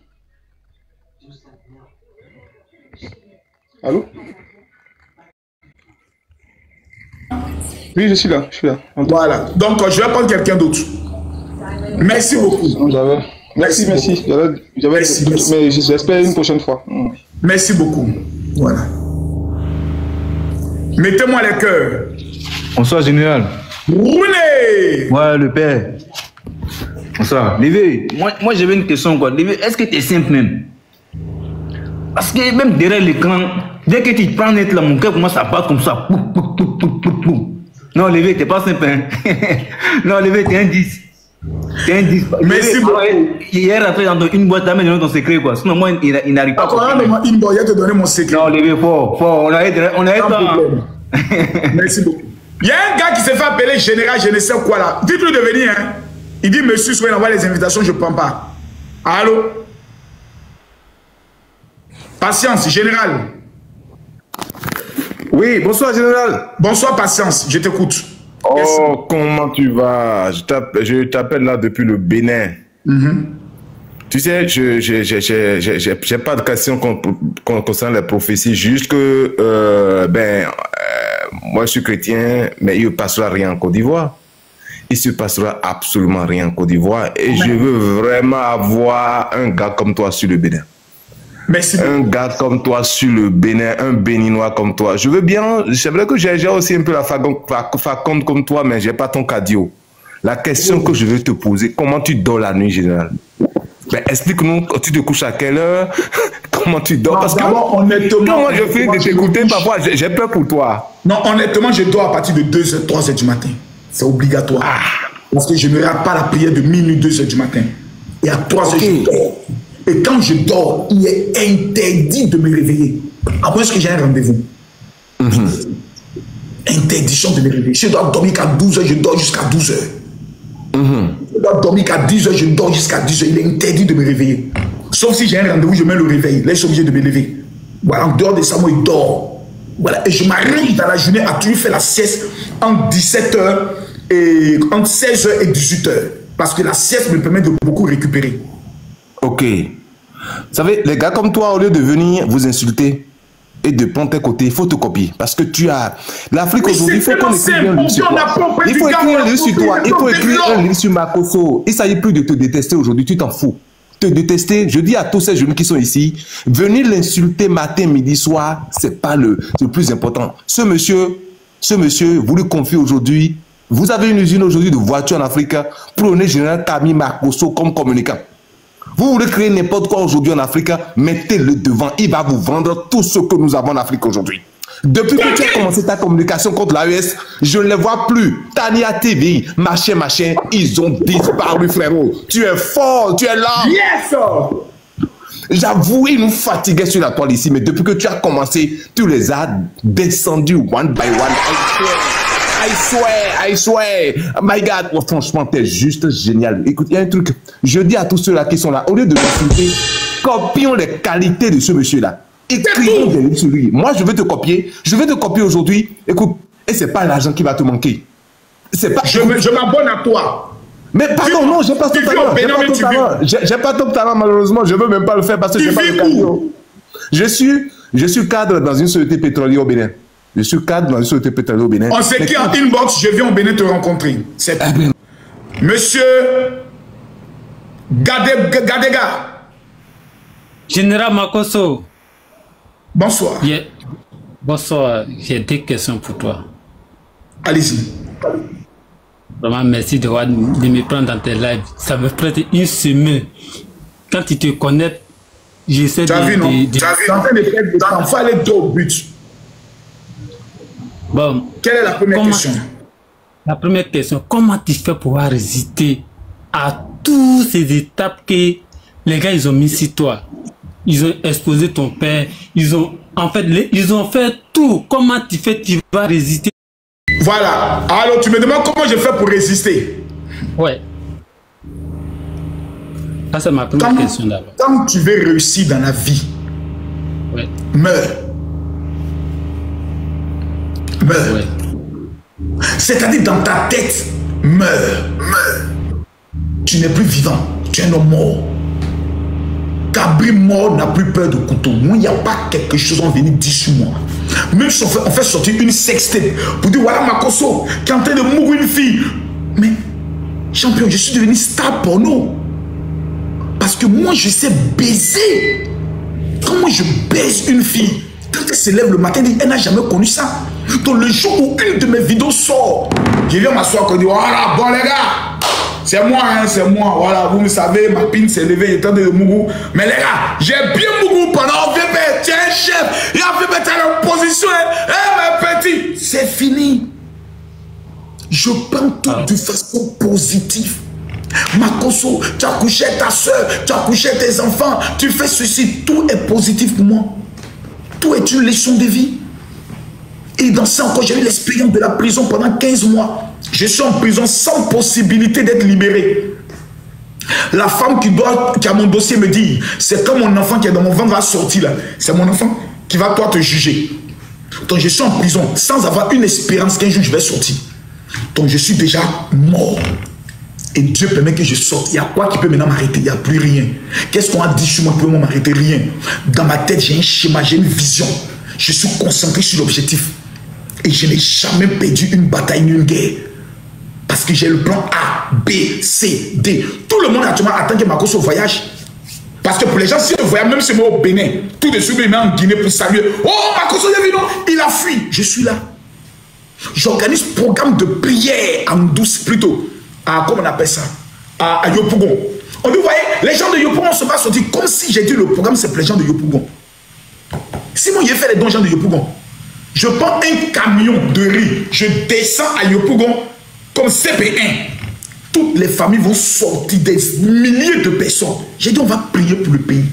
Allô? Oui, je suis là, Voilà. Donc, je vais prendre quelqu'un d'autre. Merci beaucoup. Merci. Mais j'espère une prochaine fois. Merci beaucoup. Voilà. Mettez-moi les cœurs. Bonsoir, général. Roulez! Ouais, le père. Bonsoir. Lévé, moi j'avais une question, quoi. Lévé, est-ce que tu es simple même? Parce que même derrière l'écran, dès que tu prends net là, mon cœur commence à battre comme ça. Non, Lévé, t'es pas simple, hein. Non, Lévé, t'es un 10. T'es un 10. Merci beaucoup. Il est rentré dans une boîte, t'as donné ton secret, quoi. Sinon, moi, il n'arrive pas. Attends, il doit te donner mon secret. Non, Lévé, fort. On a Merci beaucoup. Il y a un gars qui s'est fait appeler général, je ne sais quoi là. Dites-lui de venir, hein. Il dit, monsieur, soyez envoie les invitations, je ne prends pas. Allô? Patience, général. Oui, bonsoir, général. Bonsoir, Patience, je t'écoute. Oh, comment tu vas? Je t'appelle là depuis le Bénin. Tu sais, j'ai pas de questions concernant les prophéties, juste que, moi je suis chrétien, mais il ne passera rien en Côte d'Ivoire. Il ne se passera absolument rien en Côte d'Ivoire. Et je veux vraiment avoir un gars comme toi sur le Bénin. Merci. Un gars comme toi sur le Bénin, un Béninois comme toi. Je veux bien, c'est vrai que j'ai aussi un peu la faconde comme toi, mais je n'ai pas ton cardio. La question que je veux te poser, comment tu dors la nuit, général? Ben, explique-nous, tu te couches à quelle heure? Comment tu dors? Parce que honnêtement, moi je finis de t'écouter, parfois j'ai peur pour toi. Non, honnêtement, je dors à partir de 2h, 3h du matin. C'est obligatoire. Parce que je ne rate pas la prière de minuit, 2h du matin. Et à 3h, je dors. Et quand je dors, il est interdit de me réveiller. À moins que j'ai un rendez-vous. Interdiction de me réveiller. Je dois dormir qu'à 12h, je dors jusqu'à 12h. Je dois dormir qu'à 10h, je dors jusqu'à 10h. Il est interdit de me réveiller. Sauf si j'ai un rendez-vous, je mets le réveil. Là, je suis obligé de me lever. Voilà, en dehors de ça, moi, il dort. Voilà, et je m'arrête dans la journée à toujours faire la sieste entre 17h et entre 16h et 18h. Parce que la sieste me permet de beaucoup récupérer. Ok. Vous savez, les gars comme toi, au lieu de venir vous insulter et de prendre tes côtés, il faut te copier. Parce que tu as... L'Afrique aujourd'hui, il faut qu'on écrive un livre sur toi. Il faut écrire un livre sur toi. Il faut écrire un livre sur Makosso. Il ne s'agit plus de te détester aujourd'hui, tu t'en fous. Te détester, je dis à tous ces jeunes qui sont ici, venir l'insulter matin, midi, soir, c'est pas le plus important. Ce monsieur, vous lui confiez aujourd'hui, vous avez une usine aujourd'hui de voitures en Afrique, prenez général Kami Makosso comme communicant. Vous voulez créer n'importe quoi aujourd'hui en Afrique, mettez-le devant, il va vous vendre tout ce que nous avons en Afrique aujourd'hui. Depuis que tu as commencé ta communication contre l'AES, je ne les vois plus. Tania TV, machin, ils ont disparu, frérot. Tu es fort, tu es là. Yes! J'avoue, ils nous fatiguaient sur la toile ici, mais depuis que tu as commencé, tu les as descendus one by one. I swear. My God, oh, franchement, t'es juste génial. Écoute, il y a un truc. Je dis à tous ceux-là qui sont là, au lieu de l'insulter, copions les qualités de ce monsieur-là. Écrivons des livres sur lui. Moi, je vais te copier. Je vais te copier aujourd'hui. Écoute, et c'est pas l'argent qui va te manquer. C'est pas. Je m'abonne à toi. Mais pardon, non, j'ai pas ton talent. J'ai pas ton talent, malheureusement. Je veux même pas le faire parce que j'ai pas le cardio. Je suis cadre dans une société pétrolière au Bénin. Je suis cadre dans une société pétrolière au Bénin. On s'écrit en inbox, je viens au Bénin te rencontrer. C'est Monsieur Gadega. Général Makosso. Bonsoir. Bonsoir, j'ai deux questions pour toi. Allez-y. Vraiment, merci de me prendre dans tes lives. Ça me prête une semaine. Quand tu te connais, j'essaie de... Tu as vu, non? Tu as vu, en train de faire des temps. Il faut aller droit au but. Bon. Quelle est la première question? La première question, comment tu fais pour résister à toutes ces étapes que les gars, ils ont mis sur toi? Ils ont exposé ton père, ils ont fait tout. Comment tu fais, tu vas résister? Voilà. Alors, tu me demandes comment je fais pour résister? Ouais. Ça, c'est ma première question d'abord. Quand tu veux réussir dans la vie, meurs. meurs. Ouais. C'est-à-dire dans ta tête, meurs. Tu n'es plus vivant, tu es un homme mort. Cabri mort n'a plus peur de couteau. Moi, il n'y a pas quelque chose en venir dire sur moi. Même si on fait sortir une sextape pour dire voilà Makosso qui est en train de mourir une fille. Mais, champion, je suis devenu star porno. Parce que moi, je sais baiser. Comment je baise une fille? Quand elle se lève le matin, elle n'a jamais connu ça. Donc le jour où une de mes vidéos sort, je viens m'asseoir et dire voilà, bon les gars, c'est moi, hein, c'est moi. Voilà, vous me savez, ma pine s'est levée, il est temps de mougou. Mais les gars, j'ai bien mougou pendant VP, tu es un chef. Il a fait mettre en position. Eh, mes petits, c'est fini. Je prends tout de façon positive. Makosso, tu as couché ta soeur, tu as couché tes enfants, tu fais ceci, tout est positif pour moi. Tout est une leçon de vie. Et dans ça encore, j'ai eu l'expérience de la prison pendant 15 mois. Je suis en prison sans possibilité d'être libéré. La femme qui a mon dossier me dit, c'est comme mon enfant qui est dans mon ventre va sortir là. C'est mon enfant qui va toi te juger. Donc je suis en prison sans avoir une espérance qu'un jour je vais sortir. Donc je suis déjà mort. Et Dieu permet que je sorte. Il y a quoi qui peut maintenant m'arrêter? Il n'y a plus rien. Qu'est-ce qu'on a dit sur moi pour m'arrêter? Rien. Dans ma tête, j'ai un schéma, j'ai une vision. Je suis concentré sur l'objectif. Et je n'ai jamais perdu une bataille ni une guerre. Parce que j'ai le plan A, B, C, D. Tout le monde actuellement attend que Makosso voyage. Parce que pour les gens, si on voyage, même si moi au Bénin, tout de suite, il met en Guinée pour saluer. Oh, Makosso, il a fui. Je suis là. J'organise programme de prière en douce plutôt. Comment on appelle ça? À Yopougon. On dit, vous voyez, les gens de Yopougon se passent dit comme si j'ai dit le programme, c'est pour les gens de Yopougon. Si moi j'ai fait les dons gens de Yopougon, je prends un camion de riz, je descends à Yopougon comme CP1. Toutes les familles vont sortir, des milliers de personnes. J'ai dit, on va prier pour le pays.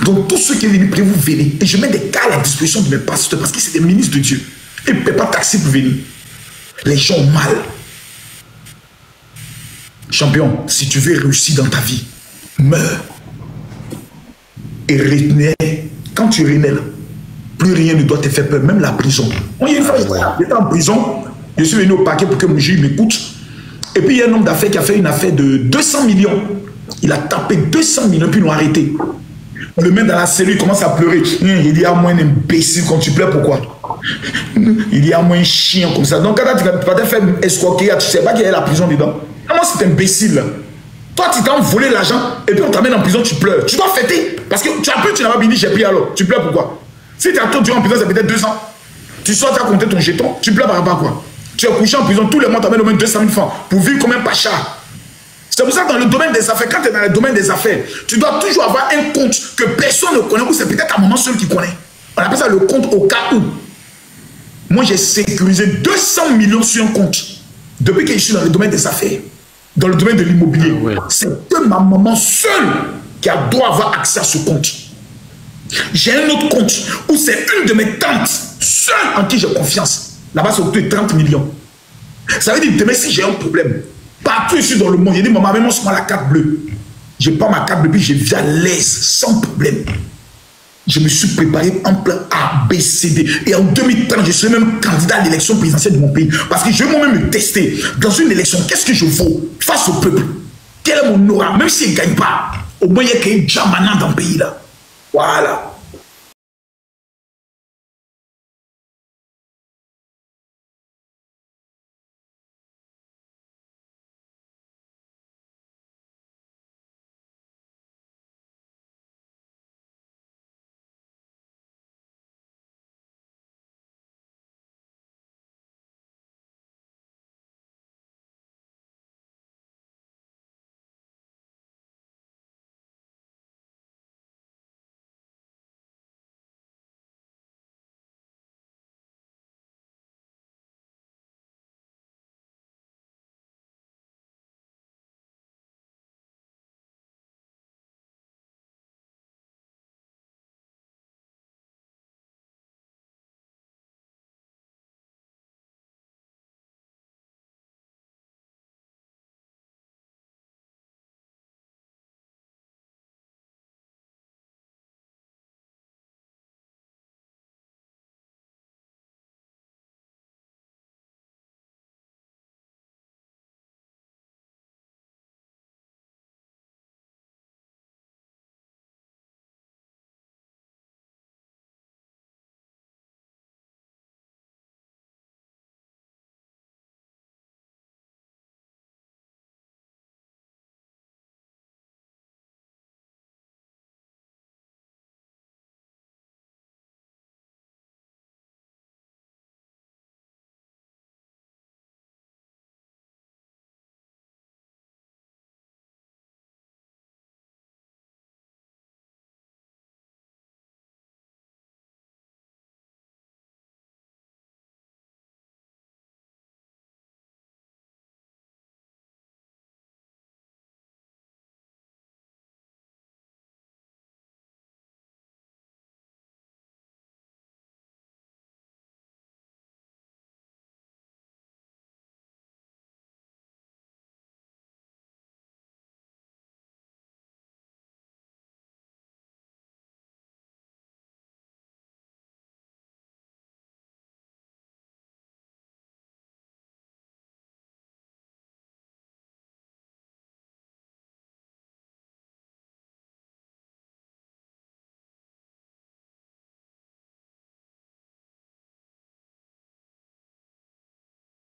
Donc, tous ceux qui viennent prier, vous venez. Et je mets des cas à la disposition de mes pasteurs parce que c'est des ministres de Dieu. Ils ne paient pas taxi pour venir. Les gens ont mal. Champion, si tu veux réussir dans ta vie, meurs. Et renais, quand tu renais là, plus rien ne doit te faire peur, même la prison. Moi, il y a une fois, j'étais en prison, je suis venu au paquet pour que mon juge m'écoute. Et puis il y a un homme d'affaires qui a fait une affaire de 200 millions. Il a tapé 200 millions, puis ils l'ont arrêté. On le met dans la cellule, il commence à pleurer. Il y a moins un imbécile quand tu pleures, pourquoi? Il y a moins un chien comme ça. Donc quand tu vas te faire escroquer, tu sais pas qu'il y a la prison dedans. Comment c'est imbécile? Toi, tu t'as volé l'argent et puis on t'amène en prison, tu pleures. Tu dois fêter. Parce que tu as pris, tu n'as pas béni, j'ai pris alors. Tu pleures pourquoi? Si tu as tout durant en prison, c'est peut-être 2 ans. Tu sors, tu as compté ton jeton, tu pleures par rapport à quoi? Tu es couché en prison, tous les mois, tu amènes au moins 200 000 francs pour vivre comme un pacha. C'est pour ça que dans le domaine des affaires, quand tu es dans le domaine des affaires, tu dois toujours avoir un compte que personne ne connaît ou c'est peut-être ta maman seule qui connaît. On appelle ça le compte au cas où. Moi, j'ai sécurisé 200 millions sur un compte depuis que je suis dans le domaine des affaires. Dans le domaine de l'immobilier, c'est que ma maman seule qui doit avoir accès à ce compte. J'ai un autre compte où c'est une de mes tantes seule en qui j'ai confiance. Là-bas, c'est autour de 30 millions. Ça veut dire, demain, si j'ai un problème, partout ici dans le monde, j'ai dit, maman, même moi la carte bleue. Je prends ma carte bleue, puis je vis à l'aise, sans problème. Je me suis préparé en plan A, B, C, D. Et en 2030, je serai même candidat à l'élection présidentielle de mon pays. Parce que je vais moi-même me tester. Dans une élection, qu'est-ce que je vaux face au peuple? Quel est mon aura? Même s'il ne gagne pas, au moins il y a qu'un Djamana dans le pays là. Voilà.